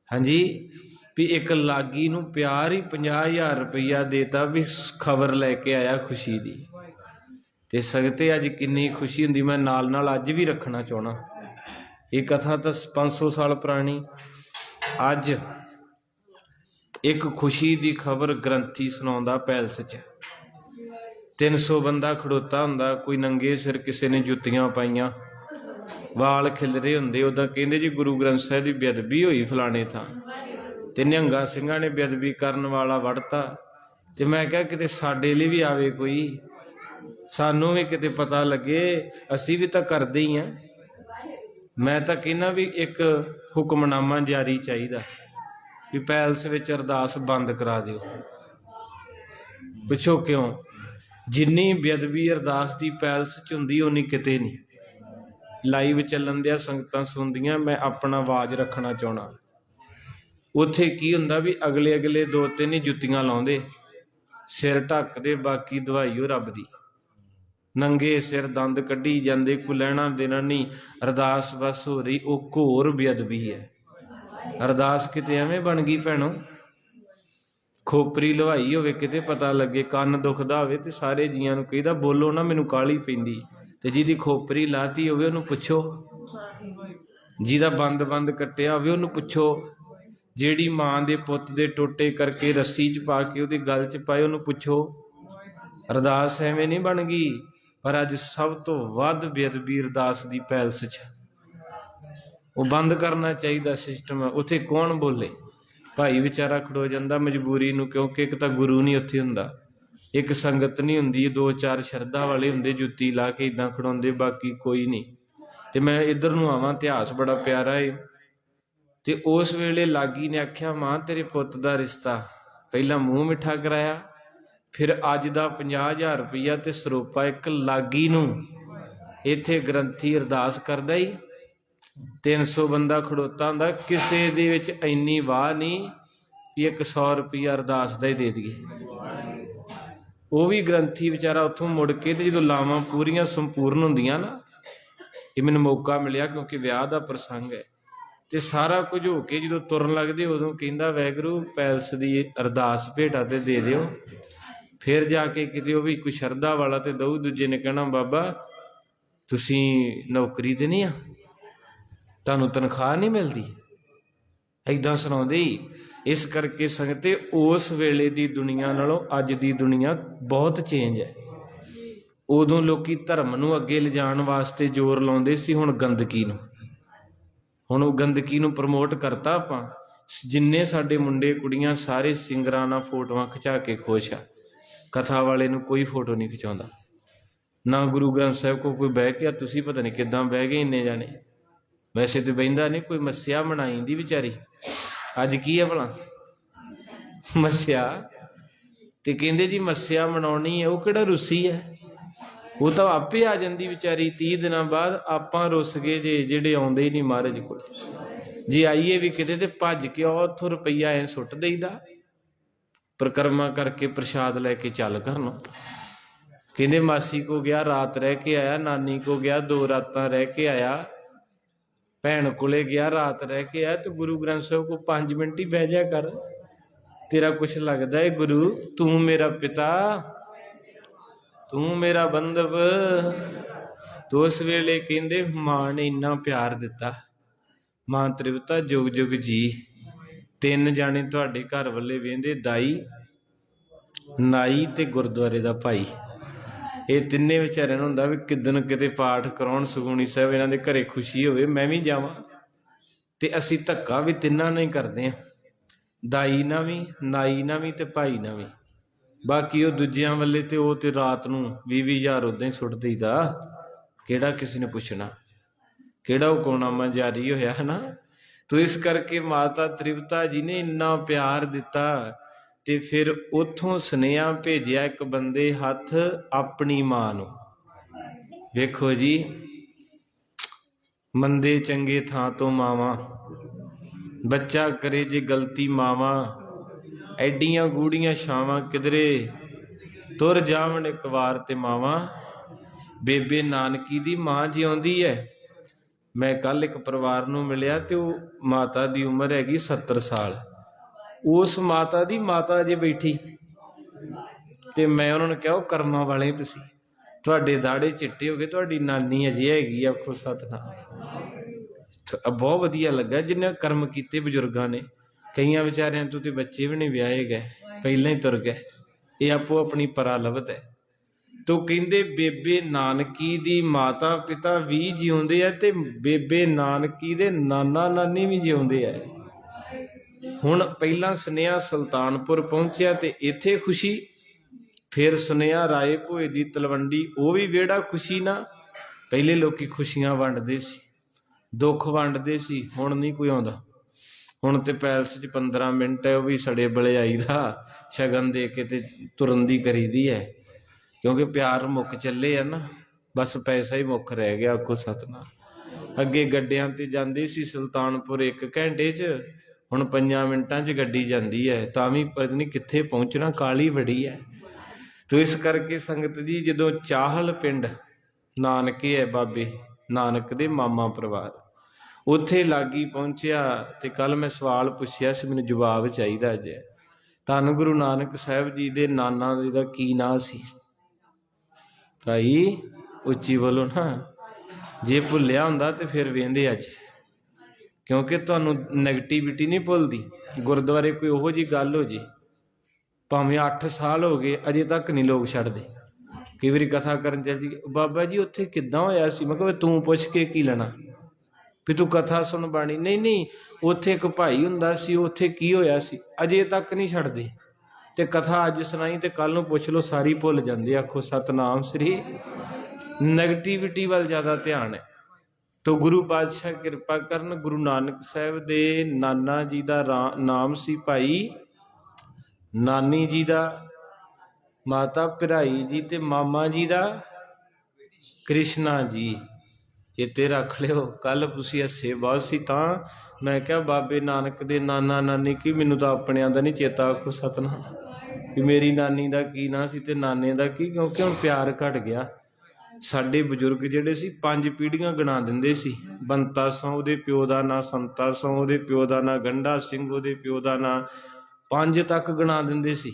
ਹਾਂਜੀ, ਵੀ ਇੱਕ ਲਾਗੀ ਨੂੰ ਪਿਆਰ ਹੀ 50,000 ਰੁਪਈਆ ਦੇਤਾ ਵੀ ਖਬਰ ਲੈ ਕੇ ਆਇਆ ਖੁਸ਼ੀ ਦੀ। ਤੇ ਸੰਗਤੇ ਅੱਜ ਕਿੰਨੀ ਖੁਸ਼ੀ ਹੁੰਦੀ, ਮੈਂ ਨਾਲ ਨਾਲ ਅੱਜ ਵੀ ਰੱਖਣਾ ਚਾਹਣਾ। ਇਹ ਕਥਾ ਤਾਂ 500 ਸਾਲ ਪੁਰਾਣੀ। ਅੱਜ ਇੱਕ ਖੁਸ਼ੀ ਦੀ ਖਬਰ ਗ੍ਰੰਥੀ ਸੁਣਾਉਂਦਾ ਪੈਲਸ 'ਚ। 300 ਬੰਦਾ ਖੜੋਤਾ ਹੁੰਦਾ, ਕੋਈ ਨੰਗੇ ਸਿਰ, ਕਿਸੇ ਨੇ ਜੁੱਤੀਆਂ ਪਾਈਆਂ, ਵਾਲ ਖਿਲਰੇ ਹੁੰਦੇ। ਉੱਦਾਂ ਕਹਿੰਦੇ ਜੀ ਗੁਰੂ ਗ੍ਰੰਥ ਸਾਹਿਬ ਦੀ ਬੇਅਦਬੀ ਹੋਈ ਫਲਾਣੇ ਥਾਂ, ਤੇ ਨਿਹੰਗਾਂ ਸਿੰਘਾਂ ਨੇ ਬੇਅਦਬੀ ਕਰਨ ਵਾਲਾ ਵੜਤਾ। ਤੇ ਮੈਂ ਕਿਹਾ ਕਿਤੇ ਸਾਡੇ ਲਈ ਵੀ ਆਵੇ ਕੋਈ, ਸਾਨੂੰ ਵੀ ਕਿਤੇ ਪਤਾ ਲੱਗੇ, ਅਸੀਂ ਵੀ ਤਾਂ ਕਰਦੇ ਹੀ ਹਾਂ। ਮੈਂ ਤਾਂ ਕਹਿੰਦਾ ਵੀ ਇੱਕ ਹੁਕਮਨਾਮਾ ਜਾਰੀ ਚਾਹੀਦਾ ਵੀ ਪੈਲਸ ਵਿੱਚ ਅਰਦਾਸ ਬੰਦ ਕਰਾ ਦਿਓ। ਪੁੱਛੋ ਕਿਉਂ? ਜਿੰਨੀ ਬੇਅਦਬੀ ਅਰਦਾਸ ਦੀ ਪੈਲਸ 'ਚ ਹੁੰਦੀ ਉਨੀ ਕਿਤੇ ਨਹੀਂ। ਲਾਈਵ ਚੱਲਣ ਦਿਆ, ਸੰਗਤਾਂ ਸੁਣਦੀਆਂ, ਮੈਂ ਆਪਣਾ ਆਵਾਜ਼ ਰੱਖਣਾ ਚਾਹਣਾ। ਉੱਥੇ ਕੀ ਹੁੰਦਾ ਵੀ ਅਗਲੇ 2-3 ਹੀ ਜੁੱਤੀਆਂ ਲਾਉਂਦੇ, ਸਿਰ ਢੱਕਦੇ, ਬਾਕੀ ਦਵਾਈ ਉਹ ਰੱਬ ਦੀ। ਨੰਗੇ ਸਿਰ ਦੰਦ ਕੱਢੀ ਜਾਂਦੇ, ਕੋਈ ਲੈਣਾ ਦੇਣਾ ਨਹੀਂ। ਅਰਦਾਸ ਬਸ ਹੋ ਰਹੀ, ਉਹ ਘੋਰ ਬੇਅਦਬੀ ਹੈ। ਅਰਦਾਸ ਕਿਤੇ ਐਵੇਂ ਬਣ ਗਈ ਭੈਣੋ, ਖੋਪਰੀ ਲਵਾਈ ਹੋਵੇ ਕਿਤੇ ਪਤਾ ਲੱਗੇ, ਕੰਨ ਦੁਖਦਾ ਹੋਵੇ ਤੇ ਸਾਰੇ ਜੀਆਂ ਨੂੰ ਕਹੀਦਾ ਬੋਲੋ ਨਾ, ਮੈਨੂੰ ਕਾਹਲੀ ਪੈਂਦੀ। ਤੇ ਜਿਹਦੀ ਖੋਪਰੀ ਲਾਤੀ ਹੋਵੇ ਉਹਨੂੰ ਪੁੱਛੋ, ਜਿਹਦਾ ਬੰਦ ਕੱਟਿਆ ਹੋਵੇ ਉਹਨੂੰ ਪੁੱਛੋ, ਜਿਹੜੀ ਮਾਂ ਦੇ ਪੁੱਤ ਦੇ ਟੋਟੇ ਕਰਕੇ ਰੱਸੀ 'ਚ ਪਾ ਕੇ ਉਹਦੇ ਗਲ 'ਚ ਪਾਏ ਉਹਨੂੰ ਪੁੱਛੋ। ਅਰਦਾਸ ਐਵੇਂ ਨਹੀਂ ਬਣ ਗਈ। ਪਰ ਅੱਜ ਸਭ ਤੋਂ ਵੱਧ ਬੇਅਦਬੀ ਅਰਦਾਸ ਦੀ ਪੈਲਸ 'ਚ। ਉਹ ਬੰਦ ਕਰਨਾ ਚਾਹੀਦਾ ਸਿਸਟਮ। ਉੱਥੇ ਕੌਣ ਬੋਲੇ? ਭਾਈ ਵਿਚਾਰਾ ਖੜੋ ਜਾਂਦਾ ਮਜਬੂਰੀ ਨੂੰ, ਕਿਉਂਕਿ ਇੱਕ ਤਾਂ ਗੁਰੂ ਨਹੀਂ ਉੱਥੇ ਹੁੰਦਾ, ਇੱਕ ਸੰਗਤ ਨਹੀਂ ਹੁੰਦੀ, 2-4 ਸ਼ਰਧਾ ਵਾਲੇ ਹੁੰਦੇ ਜੁੱਤੀ ਲਾ ਕੇ ਇੱਦਾਂ ਖੜਾਉਂਦੇ, ਬਾਕੀ ਕੋਈ ਨਹੀਂ। ਤੇ ਮੈਂ ਇੱਧਰ ਨੂੰ ਆਵਾਂ, ਇਤਿਹਾਸ ਬੜਾ ਪਿਆਰਾ ਏ। ਤੇ ਉਸ ਵੇਲੇ ਲਾਗੀ ਨੇ ਆਖਿਆ, ਮਾਂ ਤੇਰੇ ਪੁੱਤ ਦਾ ਰਿਸ਼ਤਾ ਪਹਿਲਾਂ ਮੂੰਹ ਮਿੱਠਾ ਕਰਾਇਆ, ਫਿਰ ਅੱਜ ਦਾ 50,000 ਰੁਪਈਆ ਤੇ ਸਰੋਪਾ। ਇੱਕ ਲਾਗੀ ਨੂੰ ਇੱਥੇ ਗ੍ਰੰਥੀ ਅਰਦਾਸ ਕਰਦਾ ਹੀ, 300 ਬੰਦਾ ਖੜੋਤਾ ਹੁੰਦਾ, ਕਿਸੇ ਦੇ ਵਿੱਚ ਇੰਨੀ ਵਾਹ ਨਹੀਂ ਵੀ 100 ਰੁਪਈਆ ਅਰਦਾਸ ਦਾ ਹੀ ਦੇ ਦਈਏ। ਉਹ ਵੀ ਗ੍ਰੰਥੀ ਵਿਚਾਰਾ ਉੱਥੋਂ ਮੁੜ ਕੇ, ਤੇ ਜਦੋਂ ਲਾਵਾਂ ਪੂਰੀਆਂ ਸੰਪੂਰਨ ਹੁੰਦੀਆਂ ਨਾ, ਇਹ ਮੈਨੂੰ ਮੌਕਾ ਮਿਲਿਆ ਕਿਉਂਕਿ ਵਿਆਹ ਦਾ ਪ੍ਰਸੰਗ ਹੈ, ਤੇ ਸਾਰਾ ਕੁਝ ਹੋ ਕੇ ਜਦੋਂ ਤੁਰਨ ਲੱਗਦੇ ਉਦੋਂ ਕਹਿੰਦਾ ਵਾਹਿਗੁਰੂ ਪੈਲਸ ਦੀ ਅਰਦਾਸ ਭੇਟਾ ਤੇ ਦੇ ਦਿਓ। ਫਿਰ ਜਾ ਕੇ ਕਿਤੇ ਉਹ ਵੀ ਕੋਈ ਸ਼ਰਧਾ ਵਾਲਾ ਤੇ ਦਊ, ਦੂਜੇ ਨੇ ਕਹਿਣਾ ਬਾਬਾ ਤੁਸੀਂ ਨੌਕਰੀ ਤੇ ਨਹੀਂ ਆ, ਤੁਹਾਨੂੰ ਤਨਖਾਹ ਨਹੀਂ ਮਿਲਦੀ, ਏਦਾਂ ਸੁਣਾਉਂਦੇ ਹੀ। ਇਸ ਕਰਕੇ ਸੰਗਤੇ ਉਸ ਵੇਲੇ ਦੀ ਦੁਨੀਆ ਨਾਲੋਂ ਅੱਜ ਦੀ ਦੁਨੀਆ ਬਹੁਤ ਚੇਂਜ ਹੈ। ਉਦੋਂ ਲੋਕੀ ਧਰਮ ਨੂੰ ਅੱਗੇ ਲਿਜਾਣ ਵਾਸਤੇ ਜ਼ੋਰ ਲਾਉਂਦੇ ਸੀ, ਹੁਣ ਗੰਦਗੀ ਨੂੰ। ਹੁਣ ਉਹ ਗੰਦਗੀ ਨੂੰ ਪ੍ਰਮੋਟ ਕਰਤਾ ਆਪਾਂ। ਜਿੰਨੇ ਸਾਡੇ ਮੁੰਡੇ ਕੁੜੀਆਂ ਸਾਰੇ ਸਿੰਗਰਾਂ ਨਾਲ ਫੋਟੋਆਂ ਖਿਚਾ ਕੇ ਖੁਸ਼ ਆ, ਕਥਾ ਵਾਲੇ ਨੂੰ ਕੋਈ ਫੋਟੋ ਨਹੀਂ ਖਿਚਾਉਂਦਾ। ਨਾ ਗੁਰੂ ਗ੍ਰੰਥ ਸਾਹਿਬ ਕੋਲ ਕੋਈ ਬਹਿ ਕੇ, ਤੁਸੀਂ ਪਤਾ ਨਹੀਂ ਕਿੱਦਾਂ ਬਹਿ ਗਏ ਇੰਨੇ ਜਾਣੇ, ਵੈਸੇ ਤੇ ਬਹਿੰਦਾ ਨਹੀਂ ਕੋਈ। ਮੱਸਿਆ ਮਨਾਈ ਦੀ ਵਿਚਾਰੀ, ਅੱਜ ਕੀ ਹੈ ਭਲਾ ਮੱਸਿਆ? ਤੇ ਕਹਿੰਦੇ ਜੀ ਮੱਸਿਆ ਮਨਾਉਣੀ ਹੈ, ਉਹ ਕਿਹੜਾ ਰੁੱਸੀ ਹੈ, ਉਹ ਤਾਂ ਆਪੇ ਆ ਜਾਂਦੀ ਵਿਚਾਰੀ 30 ਦਿਨਾਂ ਬਾਅਦ। ਆਪਾਂ ਰੁੱਸ ਗਏ ਜੇ ਜਿਹੜੇ ਆਉਂਦੇ ਹੀ ਨਹੀਂ ਮਹਾਰਾਜ ਕੋਲ। ਜੇ ਆਈਏ ਵੀ ਕਿਤੇ ਤੇ ਭੱਜ ਕੇ ਉੱਥੋਂ ਰੁਪਈਆ ਐ ਸੁੱਟ ਦੇਈਦਾ, ਪਰਿਕਰਮਾ ਕਰਕੇ ਪ੍ਰਸ਼ਾਦ ਲੈ ਕੇ ਚੱਲ ਘਰ ਨੂੰ। ਕਹਿੰਦੇ ਮਾਸੀ ਕੋ ਗਿਆ, ਰਾਤ ਰਹਿ ਕੇ ਆਇਆ, ਨਾਨੀ ਕੋ ਗਿਆ, 2 ਰਾਤਾਂ ਰਹਿ ਕੇ ਆਇਆ, ਭੈਣ ਕੋਲੇ ਗਿਆ, ਰਾਤ ਰਹਿ ਕੇ ਆਇਆ, ਤੇ ਗੁਰੂ ਗ੍ਰੰਥ ਸਾਹਿਬ ਕੋ 5 ਮਿੰਟ ਹੀ ਬਹਿ ਜਾ ਕਰ, ਤੇਰਾ ਕੁਛ ਲੱਗਦਾ ਹੈ ਗੁਰੂ? ਤੂੰ ਮੇਰਾ ਪਿਤਾ, ਤੂੰ ਮੇਰਾ ਬੰਧਵ। ਤੋ ਉਸ ਵੇਲੇ ਕਹਿੰਦੇ ਮਾਂ ਨੇ ਇੰਨਾ ਪਿਆਰ ਦਿੱਤਾ, ਮਾਂ ਤ੍ਰਿਪਤਾ ਜੁਗ ਜੁਗ ਜੀ। 3 ਜਾਣੇ ਤੁਹਾਡੇ ਘਰ ਵੱਲੇ ਵੇਂਦੇ, ਦਾਈ, ਨਾਈ ਤੇ ਗੁਰਦੁਆਰੇ ਦਾ ਭਾਈ। ਇਹ ਤਿੰਨੇ ਵਿਚਾਰਿਆਂ ਨੂੰ ਹੁੰਦਾ ਵੀ ਕਿੱਦਣ ਕਿਤੇ ਪਾਠ ਕਰਾਉਣ ਸੁਖਮਨੀ ਸਾਹਿਬ, ਇਹਨਾਂ ਦੇ ਘਰੇ ਖੁਸ਼ੀ ਹੋਵੇ, ਮੈਂ ਵੀ ਜਾਵਾਂ। ਤੇ ਅਸੀਂ ਧੱਕਾ ਵੀ ਤਿੰਨਾਂ ਨਾਲ ਹੀ ਕਰਦੇ ਹਾਂ, ਦਾਈ ਨਾਲ ਵੀ, ਨਾਈ ਨਾਲ ਵੀ, ਤੇ ਭਾਈ ਨਾਲ ਵੀ। ਬਾਕੀ ਉਹ ਦੂਜਿਆਂ ਵੱਲੇ ਤੇ ਉਹ ਤੇ ਰਾਤ ਨੂੰ 20,000 ਉੱਦਾਂ ਹੀ ਸੁੱਟ ਦਈਦਾ, ਕਿਹੜਾ ਕਿਸੇ ਨੇ ਪੁੱਛਣਾ, ਕਿਹੜਾ ਹੁਕਮਨਾਮਾ ਜਾਰੀ ਹੋਇਆ ਹੈ ਨਾ। ਤੋ ਇਸ ਕਰਕੇ ਮਾਤਾ ਤ੍ਰਿਪਤਾ ਜੀ ਨੇ ਇੰਨਾ ਪਿਆਰ ਦਿੱਤਾ। ਤੇ ਫਿਰ ਉੱਥੋਂ ਸੁਨੇਹਾ ਭੇਜਿਆ ਇੱਕ ਬੰਦੇ ਹੱਥ ਆਪਣੀ ਮਾਂ ਨੂੰ। ਵੇਖੋ ਜੀ, ਮੰਦੇ ਚੰਗੇ ਥਾਂ ਤੋਂ ਮਾਵਾਂ, ਬੱਚਾ ਕਰੇ ਜੇ ਗਲਤੀ ਮਾਵਾਂ, ਐਡੀਆਂ ਗੂੜੀਆਂ ਛਾਵਾਂ ਕਿਧਰੇ ਤੁਰ ਜਾਵਣ ਇੱਕ ਵਾਰ ਤੇ ਮਾਵਾਂ। ਬੇਬੇ ਨਾਨਕੀ ਦੀ ਮਾਂ ਜਿਉਂਦੀ ਹੈ। ਮੈਂ ਕੱਲ ਇੱਕ ਪਰਿਵਾਰ ਨੂੰ ਮਿਲਿਆ ਤੇ ਉਹ ਮਾਤਾ ਦੀ ਉਮਰ ਹੈਗੀ 70 ਸਾਲ, उस माता दी माता अजे बैठी ते मैं उन्होंने कहा वो कर्मां वाले तुसीं, तुहाडे दाड़े चिट्टे हो गए, तुहाडी नानी अजे हैगी, आखो सतनाम। बहुत वधिया लगा जिन्हें कर्म किए बजुर्गों ने। कई बेचारियां तो बच्चे भी नहीं ब्याहे गए, पहले ही तुर गए, ये आपो अपनी परा लभत है। तो कहते बेबे नानकी दी माता पिता भी जिउंदे आ ते बेबे नानकी दे नाना नानी भी जिउंदे आ। हुण पहला सुनेहा सुल्तानपुर पहुंचिया ते इत्थे खुशी, फिर सुनेहा राए भोए दी तलवंडी, वो भी वेड़ा खुशी ना। पहले लोग खुशियां वंडदे सी, दुख वंडदे सी, हुण नहीं कोई आउंदा। हुण ते पैलस च 15 मिनट है, वह भी सड़े बले आईदा, शगन दे के ते तुरन दी करीदी है, क्योंकि प्यार मुक चले है ना, बस पैसा ही मुख रह गया, आखो सतनाम। अगे गड्डियां ते जांदे सी सुल्तानपुर 1 घंटे च, हुण 5 मिनटां च गड्डी जांदी है, तां भी पता नहीं कित्थे पहुंचना, काली बड़ी है। तो इस करके संगत जी जदों चाहल पिंड नानके है बाबे नानक दे मामा परिवार, उत्थे लागी पहुंचिया ते कल मैं सवाल पुछया सी, मैनूं जवाब चाहिदा अज। धन गुरु नानक साहब जी दे नाना जी दा की नाम सी? भाई उच्ची बोलो ना, जे भुलिया हुंदा ते फिर वेंदे अज, क्योंकि तुहानूं नैगेटिविटी नहीं भुलदी। गुरुद्वारे कोई ओहो जी गल हो जे, भावें 8 साल हो गए अजे तक नहीं लोग छड्डदे। कई बारी कथा करन चल जी, बाबा जी उत्थे किद्दां होया सी? मैं कहा तूं पुछ के की लेना, भी तू कथा सुन बाणी। नहीं नहीं, उत्थे एक भाई हुंदा सी, उत्थे की होया सी, अजे तक नहीं छड्डदे। ते कथा अज सुनाई ते कल नूं पुछ लो, सारी भुल जांदे। आखो सतनाम श्री। नैगेटिविटी वाल ज़्यादा ध्यान है। तो गुरु पातशाह किरपा करन, गुरु नानक साहब दे नाना जी दा नाम सी भाई, नानी जी दा माता पिराई जी, ते मामा जी दा कृष्णा जी। चेते रख लियो, कल तुसीं हसे बहुत सी, तां मैं क्या बाबे नानक दे नाना नानी की, मैनूं तां अपणियां दा नहीं चेता, आखो सतनाम, कि मेरी नानी दा की नाम सी ते नाने दा की, क्योंकि हुण प्यार घट गया। साडे बजुर्ग जिहड़े सी 5 पीढ़ियां गिना दिंदे सी। बंता सौ उहदे प्यो दा नां, संता सौ उहदे प्यो दा नां, गंढा सिंह उहदे प्यो दा नां, 5 तक गिना दिंदे सी।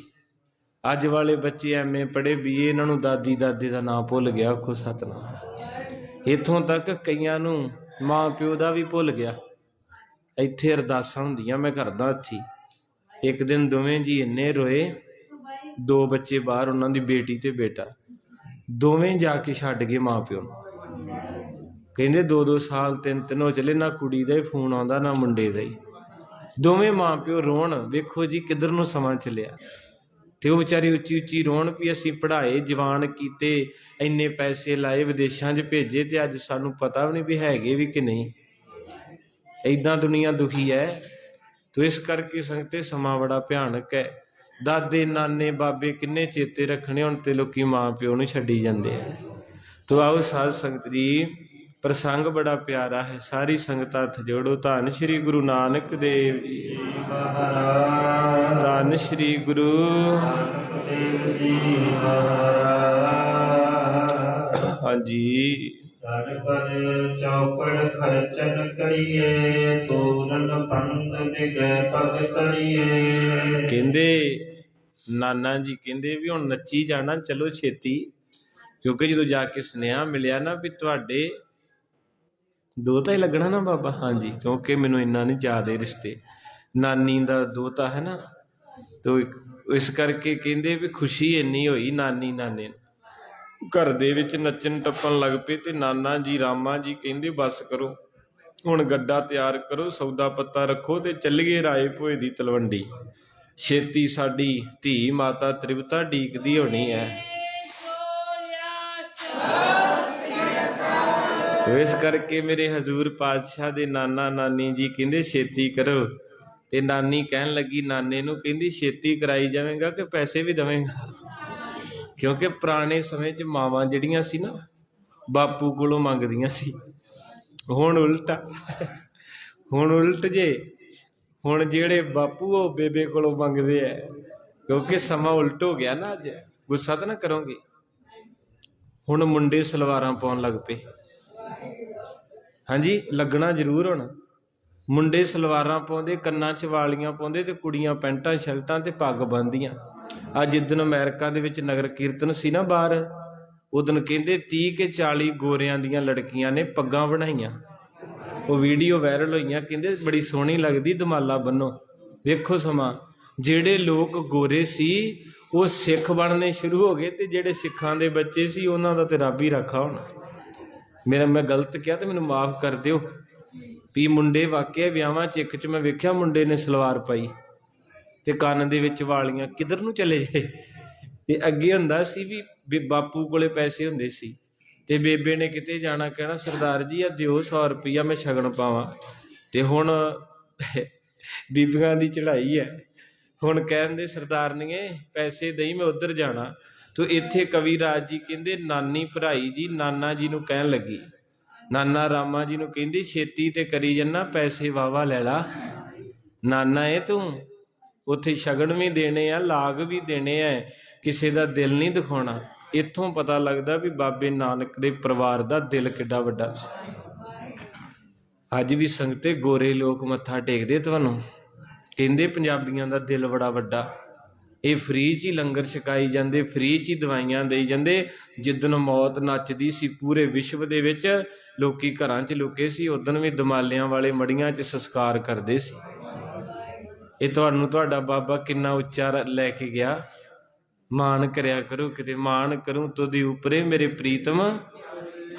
अज वाले बच्चे MA पढ़े BA, इन्हां नूं दादी दादे दा नां भुल गया, आखो सतनाम। इत्थों तक कईयां नूं माँ प्यो दा भी भुल गया। इत्थे अरदासां हुंदियां, मैं करदा हत्थी। एक दिन दोवें जी इन्ने रोए, 2 बच्चे बाहर, उन्हां दी बेटी ते बेटा, दोवें जाके छड्ड गए माँ प्यो नूं। कहंदे 2-2 साल 3-3 हो चले, ना कुड़ी दा ही फोन आउंदा ना मुंडे दा ही। दोवें माँ प्यो रोण, वेखो जी किधर नूं समां चलिया। ते वो बेचारे उच्ची उच्ची रोण भी असीं पढ़ाए, जवान कीते, इन्ने पैसे लाए, विदेशां च भेजे, ते अज सानूं पता भी नहीं भी हैगे भी कि नहीं। इदां दुनिया दुखी है। तो इस करके संगते समां बड़ा भयानक है। दादे नाने बाबे किन्ने चेते रखने, हुण ते लोकी माँ प्यो नूं छड्डी जांदे है। तो आओ साध संगत जी, प्रसंग बड़ा प्यारा है। सारी संगत हथ जोड़ो। धन श्री गुरु नानक देव जी महाराज, धन श्री गुरु देव जी महाराज। हाँ जी। घर पर चौपड़ खर्चन करिए, तोरण पंत बिगै पग करिए। कहंदे नाना जी कहंदे भी हुण नच्ची जाना, चलो छेती, क्योंकि जो जाके सुनेहा मिलिया ना भी तुहाडे दोता ही लगना ना बाबा। हाँ जी, क्योंकि मैनू इन्ना नहीं याद है रिश्ते, नानी दा दोता है ना, तो इस करके कहंदे भी खुशी इन्नी होई। नानी नाने घर दे विच नच्चन टप्पन लग पे, ते नाना जी रामा जी कहंदे बस करो, हुण गड्डा तैयार करो, सौदा पत्ता रखो, ते चलीए राए भोए दी तलवंडी। छेती साडी धी माता त्रिवता ढीकदी होनी है। तो इस करके मेरे हजूर पातशाह दे नाना नानी जी कहंदे छेती करो। ते नानी कहन लगी नाने नूं, कहंदी छेती कराई जावेगा कि पैसे भी देवेगा? क्योंकि पुराने समय च मावां जिहड़ियां सी ना, बापू कोलों मंगदियां सी। हुण उल्टा, हुण उल्ट जे, हुण जिहड़े बापू वो बेबे कोलों मंगदे है, क्योंकि समा उल्ट हो गया ना। अज गुस्सा तो ना करोगे। हुण मुंडे सलवारां पाउण लग पे। हाँ जी, लगना जरूर होना। ਮੁੰਡੇ ਸਲਵਾਰਾਂ ਪਾਉਂਦੇ, ਕੰਨਾਂ 'ਚ ਵਾਲੀਆਂ ਪਾਉਂਦੇ, ਤੇ ਕੁੜੀਆਂ ਪੈਂਟਾਂ ਸ਼ਰਟਾਂ ਤੇ ਪੱਗ ਬੰਨ੍ਹਦੀਆਂ। ਅੱਜ ਜਿੱਦਣ ਅਮਰੀਕਾ ਦੇ ਵਿੱਚ ਨਗਰ ਕੀਰਤਨ ਸੀ ਨਾ ਬਾਹਰ, ਉਦਣ ਕਹਿੰਦੇ 30 ਕੇ 40 ਗੋਰਿਆਂ ਦੀਆਂ ਲੜਕੀਆਂ ਨੇ ਪੱਗਾਂ ਬਣਾਈਆਂ। ਉਹ ਵੀਡੀਓ ਵਾਇਰਲ ਹੋਈਆਂ, ਕਹਿੰਦੇ ਬੜੀ ਸੋਹਣੀ ਲੱਗਦੀ, ਦਮਾਲਾ ਬੰਨੋ। ਵੇਖੋ ਸਮਾਂ, ਜਿਹੜੇ ਲੋਕ ਗੋਰੇ ਸੀ ਉਹ ਸਿੱਖ ਬਣਨੇ ਸ਼ੁਰੂ ਹੋ ਗਏ, ਤੇ ਜਿਹੜੇ ਸਿੱਖਾਂ ਦੇ ਬੱਚੇ ਸੀ ਉਹਨਾਂ ਦਾ ਤੇ ਰੱਬ ਹੀ ਰਾਖਾ ਹੋਣਾ। ਮੈਂ ਗਲਤ ਕਿਹਾ ਤੇ ਮੈਨੂੰ ਮਾਫ ਕਰ ਦਿਓ। ਵੀ ਮੁੰਡੇ ਵਾਕਿਆ ਵਿਆਹਾਂ 'ਚ ਇੱਕ 'ਚ ਮੈਂ ਵੇਖਿਆ ਮੁੰਡੇ ਨੇ ਸਲਵਾਰ ਪਾਈ ਤੇ ਕੰਨ ਦੇ ਵਿੱਚ ਵਾਲੀਆਂ, ਕਿੱਧਰ ਨੂੰ ਚਲੇ ਜੇ। ਤੇ ਅੱਗੇ ਹੁੰਦਾ ਸੀ ਵੀ ਬਾਪੂ ਕੋਲੇ ਪੈਸੇ ਹੁੰਦੇ ਸੀ ਤੇ ਬੇਬੇ ਨੇ ਕਿਤੇ ਜਾਣਾ, ਕਹਿਣਾ ਸਰਦਾਰ ਜੀ ਆ ਦਿਓ 100 ਰੁਪਈਆ ਮੈਂ ਸ਼ਗਨ ਪਾਵਾਂ। ਤੇ ਹੁਣ ਬੀਬੀਆਂ ਦੀ ਚੜ੍ਹਾਈ ਹੈ, ਹੁਣ ਕਹਿੰਦੇ ਸਰਦਾਰਨੀਏ ਪੈਸੇ ਦਈ ਮੈਂ ਉੱਧਰ ਜਾਣਾ। ਤੋ ਇੱਥੇ ਕਵੀ ਰਾਜ ਜੀ ਕਹਿੰਦੇ ਨਾਨੀ ਭਰਾਈ ਜੀ ਨਾਨਾ ਜੀ ਨੂੰ ਕਹਿਣ ਲੱਗੀ, ਨਾਨਾ ਰਾਮਾ ਜੀ ਨੂੰ ਕਹਿੰਦੀ ਛੇਤੀ ਤੇ ਕਰੀ ਜੰਨਾ, ਪੈਸੇ ਵਾਵਾ ਲੈ ਲਾ। ਨਾਨਾ ਏ ਤੂੰ ਉੱਥੇ ਸ਼ਗਨ ਵੀ ਦੇਣੇ ਆ, ਲਾਗ ਵੀ ਦੇਣੇ ਆ, ਕਿਸੇ ਦਾ ਦਿਲ ਨਹੀਂ ਦਿਖਾਉਣਾ। ਇੱਥੋਂ ਪਤਾ ਲੱਗਦਾ ਵੀ ਬਾਬੇ ਨਾਨਕ ਦੇ ਪਰਿਵਾਰ ਦਾ ਦਿਲ ਕਿੱਡਾ ਵੱਡਾ ਸੀ। ਅੱਜ ਵੀ ਸੰਗਤੇ ਗੋਰੇ ਲੋਕ ਮੱਥਾ ਟੇਕਦੇ ਤੁਹਾਨੂੰ, ਕਹਿੰਦੇ ਪੰਜਾਬੀਆਂ ਦਾ ਦਿਲ ਬੜਾ ਵੱਡਾ। ਇਹ ਫਰੀ 'ਚ ਹੀ ਲੰਗਰ ਛਕਾਈ ਜਾਂਦੇ, ਫਰੀ 'ਚ ਹੀ ਦਵਾਈਆਂ ਦੇਈ ਜਾਂਦੇ। ਜਿੱਦਣ ਮੌਤ ਨੱਚਦੀ ਸੀ ਪੂਰੇ ਵਿਸ਼ਵ ਦੇ ਵਿੱਚ, ਲੋਕੀ ਘਰਾਂ 'ਚ ਲੁਕੇ ਸੀ, ਉਦਣ ਵੀ ਦਮਾਲਿਆਂ ਵਾਲੇ ਮੜੀਆਂ 'ਚ ਸੰਸਕਾਰ ਕਰਦੇ ਸੀ। ਇਹ ਤੁਹਾਨੂੰ ਤੁਹਾਡਾ ਬਾਬਾ ਕਿੰਨਾ ਉੱਚਾ ਲੈ ਕੇ ਗਿਆ। ਮਾਣ ਕਰਿਆ ਕਰੋ, ਕਿਤੇ ਮਾਣ ਕਰੂੰ ਤੁਧੇ ਉਪਰੇ ਮੇਰੇ ਪ੍ਰੀਤਮ,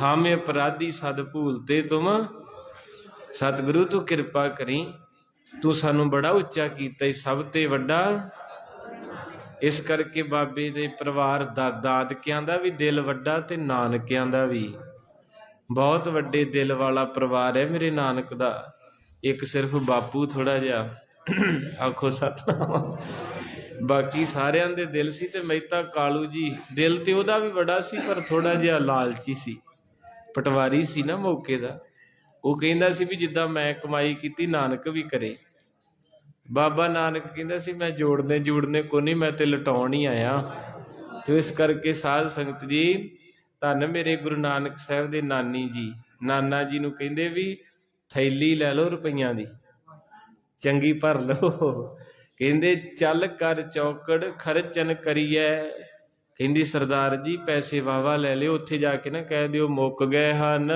ਹਾਮੇ ਅਪਰਾਧੀ ਸਦ ਭੂਲਤੇ ਤੁਮ। ਸਤਿਗੁਰੂ ਤੂੰ ਕਿਰਪਾ ਕਰੀ, ਤੂੰ ਸਾਨੂੰ ਬੜਾ ਉੱਚਾ ਕੀਤਾ, ਸਭ ਤੇ ਵੱਡਾ। ਇਸ ਕਰਕੇ ਬਾਬੇ ਦੇ ਪਰਿਵਾਰ ਦਾ ਦਾਦਕਿਆਂ ਦਾ ਵੀ ਦਿਲ ਵੱਡਾ ਤੇ ਨਾਨਕਿਆਂ ਦਾ ਵੀ ਬਹੁਤ ਵੱਡੇ ਦਿਲ ਵਾਲਾ ਪਰਿਵਾਰ ਹੈ ਮੇਰੇ ਨਾਨਕ ਦਾ। ਇੱਕ ਸਿਰਫ ਬਾਪੂ ਥੋੜਾ ਜਿਹਾ ਆਖੋ ਸਤਨਾਮ, ਬਾਕੀ ਸਾਰਿਆਂ ਦੇ ਦਿਲ ਸੀ। ਤੇ ਮਹਿਤਾ ਕਾਲੂ ਜੀ ਦਿਲ ਤੇ ਉਹਦਾ ਵੀ ਬੜਾ ਸੀ, ਪਰ ਥੋੜਾ ਜਿਹਾ ਲਾਲਚੀ ਸੀ, ਪਟਵਾਰੀ ਸੀ ਨਾ ਮੌਕੇ ਦਾ। ਉਹ ਕਹਿੰਦਾ ਸੀ ਵੀ ਜਿੱਦਾਂ ਮੈਂ ਕਮਾਈ ਕੀਤੀ ਨਾਨਕ ਵੀ ਕਰੇ। ਬਾਬਾ ਨਾਨਕ ਕਹਿੰਦਾ ਸੀ ਮੈਂ ਜੋੜਨੇ ਕੋ ਨਹੀਂ, ਮੈਂ ਤੇ ਲਟਾਉਣ ਹੀ ਆਇਆ। ਤੇ ਇਸ ਕਰਕੇ ਸਾਧ ਸੰਗਤ ਜੀ, ਧੰਨ ਮੇਰੇ ਗੁਰੂ ਨਾਨਕ ਸਾਹਿਬ ਦੇ ਨਾਨੀ ਜੀ, ਨਾਨਾ ਜੀ ਨੂੰ ਕਹਿੰਦੇ ਵੀ ਥੈਲੀ ਲੈ ਲਓ ਰੁਪਈਆਂ ਦੀ, ਚੰਗੀ ਭਰ ਲਓ। ਕਹਿੰਦੇ ਚੱਲ ਕਰ ਚੌਕੜ ਖਰਚਨ ਕਰੀਐ, ਕਹਿੰਦੀ ਸਰਦਾਰ ਜੀ ਪੈਸੇ ਵਾਵਾ ਲੈ ਲਿਓ, ਉੱਥੇ ਜਾ ਕੇ ਨਾ ਕਹਿ ਦਿਓ ਮੁੱਕ ਗਏ ਹਨ।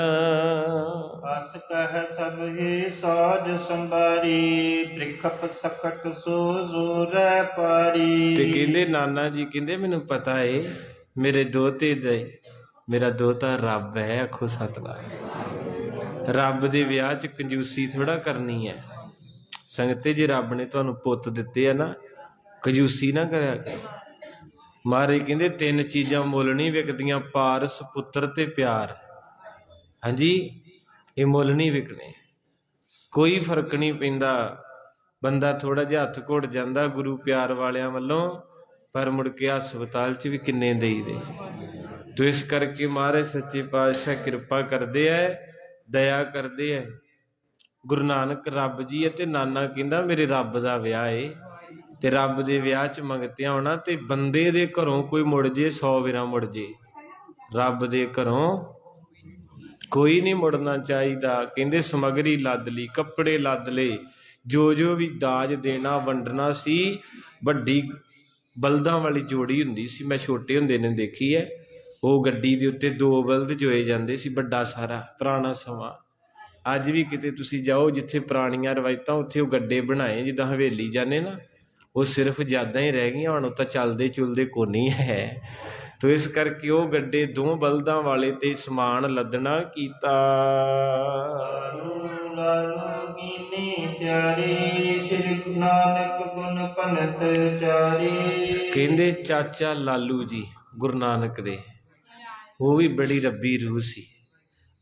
ਅਸ ਕਹਿ ਸਭ ਹੀ ਸਾਜ ਸੰਭਾਰੀ, ਪ੍ਰਿਖਪ ਸਕਟ ਸੋ ਜ਼ੋਰੈ ਪਾਰੀ। ਤੇ ਕਹਿੰਦੇ ਨਾਨਾ ਜੀ ਕਹਿੰਦੇ ਮੈਨੂੰ ਪਤਾ ਏ ਮੇਰੇ ਦੋਤੇ ਦੇ, ਮੇਰਾ ਦੋਤਾ ਰੱਬ ਹੈ। ਆਖੋ ਸਤਿਨਾਮ। ਰੱਬ ਦੇ ਵਿਆਹ 'ਚ ਕੰਜੂਸੀ ਥੋੜਾ ਕਰਨੀ ਹੈ ਸੰਗਤੇ। ਜੇ ਰੱਬ ਨੇ ਤੁਹਾਨੂੰ ਪੁੱਤ ਦਿੱਤੇ ਆ ਨਾ, ਕੰਜੂਸੀ ਨਾ ਕਰਿਆ ਕਰੋ। ਮਹਾਰਾਜ ਕਹਿੰਦੇ 3 ਚੀਜ਼ਾਂ ਮੁੱਲ ਨਹੀਂ ਵਿਕਦੀਆਂ, ਪਾਰਸ ਪੁੱਤਰ ਤੇ ਪਿਆਰ। ਹਾਂਜੀ, ਇਹ ਮੁੱਲ ਨਹੀਂ ਵਿਕਣੇ, ਕੋਈ ਫਰਕ ਨਹੀਂ ਪੈਂਦਾ। ਬੰਦਾ ਥੋੜਾ ਜਿਹਾ ਹੱਥ ਘੁੱਟ ਜਾਂਦਾ ਗੁਰੂ ਪਿਆਰ ਵਾਲਿਆਂ ਵੱਲੋਂ, ਪਰ ਮੁੜ ਕੇ ਹਸਪਤਾਲ 'ਚ ਵੀ ਕਿੰਨੇ ਦੇਈਦੇ। ਤੋ ਇਸ ਕਰਕੇ ਮਹਾਰਾਜ ਸੱਚੇ ਪਾਤਸ਼ਾਹ ਕਿਰਪਾ ਕਰਦੇ ਐ, ਦਇਆ ਕਰਦੇ ਐ। ਗੁਰੂ ਨਾਨਕ ਰੱਬ ਜੀ ਹੈ ਤੇ ਨਾਨਾ ਕਹਿੰਦਾ ਮੇਰੇ ਰੱਬ ਦਾ ਵਿਆਹ ਏ, ਤੇ ਰੱਬ ਦੇ ਵਿਆਹ 'ਚ ਮੰਗਤਿਆਂ ਹੋਣਾ। ਤੇ ਬੰਦੇ ਦੇ ਘਰੋਂ ਕੋਈ ਮੁੜ ਜੇ 100 ਵਾਰਾਂ ਮੁੜ ਜੇ, ਰੱਬ ਦੇ ਘਰੋਂ ਕੋਈ ਨਹੀਂ ਮੁੜਨਾ ਚਾਹੀਦਾ। ਕਹਿੰਦੇ ਸਮੱਗਰੀ ਲੱਦ ਲਈ, ਕੱਪੜੇ ਲੱਦ ਲਏ, ਜੋ ਵੀ ਦਾਜ ਦੇਣਾ ਵੰਡਣਾ ਸੀ। ਵੱਡੀ ਬਲਦਾਂ ਵਾਲੀ ਜੋੜੀ ਹੁੰਦੀ ਸੀ, ਮੈਂ ਛੋਟੇ ਹੁੰਦੇ ਨੇ ਦੇਖੀ ਹੈ। ਉਹ ਗੱਡੀ ਦੇ ਉੱਤੇ 2 ਬਲਦ ਜੋਏ ਜਾਂਦੇ ਸੀ, ਵੱਡਾ ਸਾਰਾ ਪੁਰਾਣਾ ਸਮਾਂ। ਅੱਜ ਵੀ ਕਿਤੇ ਤੁਸੀਂ ਜਾਓ ਜਿੱਥੇ ਪੁਰਾਣੀਆਂ ਰਵਾਇਤਾਂ, ਉੱਥੇ ਉਹ ਗੱਡੇ ਬਣਾਏ ਜਿੱਦਾਂ ਹਵੇਲੀ ਜਾਂਦੇ ਨਾ, ਉਹ ਸਿਰਫ ਯਾਦਾਂ ਹੀ ਰਹਿ ਗਈਆਂ, ਹੁਣ ਤਾਂ ਚੱਲਦੇ ਚੁਲਦੇ ਕੋਨੀ ਹੈ। ਤੋ ਇਸ ਕਰਕੇ ਉਹ ਗੱਡੇ 2 ਬਲਦਾਂ ਵਾਲੇ ਤੇ ਸਮਾਨ ਲੱਦਣਾ ਕੀਤਾ। ਕਹਿੰਦੇ ਚਾਚਾ ਲਾਲੂ ਜੀ ਗੁਰੂ ਨਾਨਕ ਦੇ, ਉਹ ਵੀ ਬੜੀ ਰੱਬੀ ਰੂਹ ਸੀ।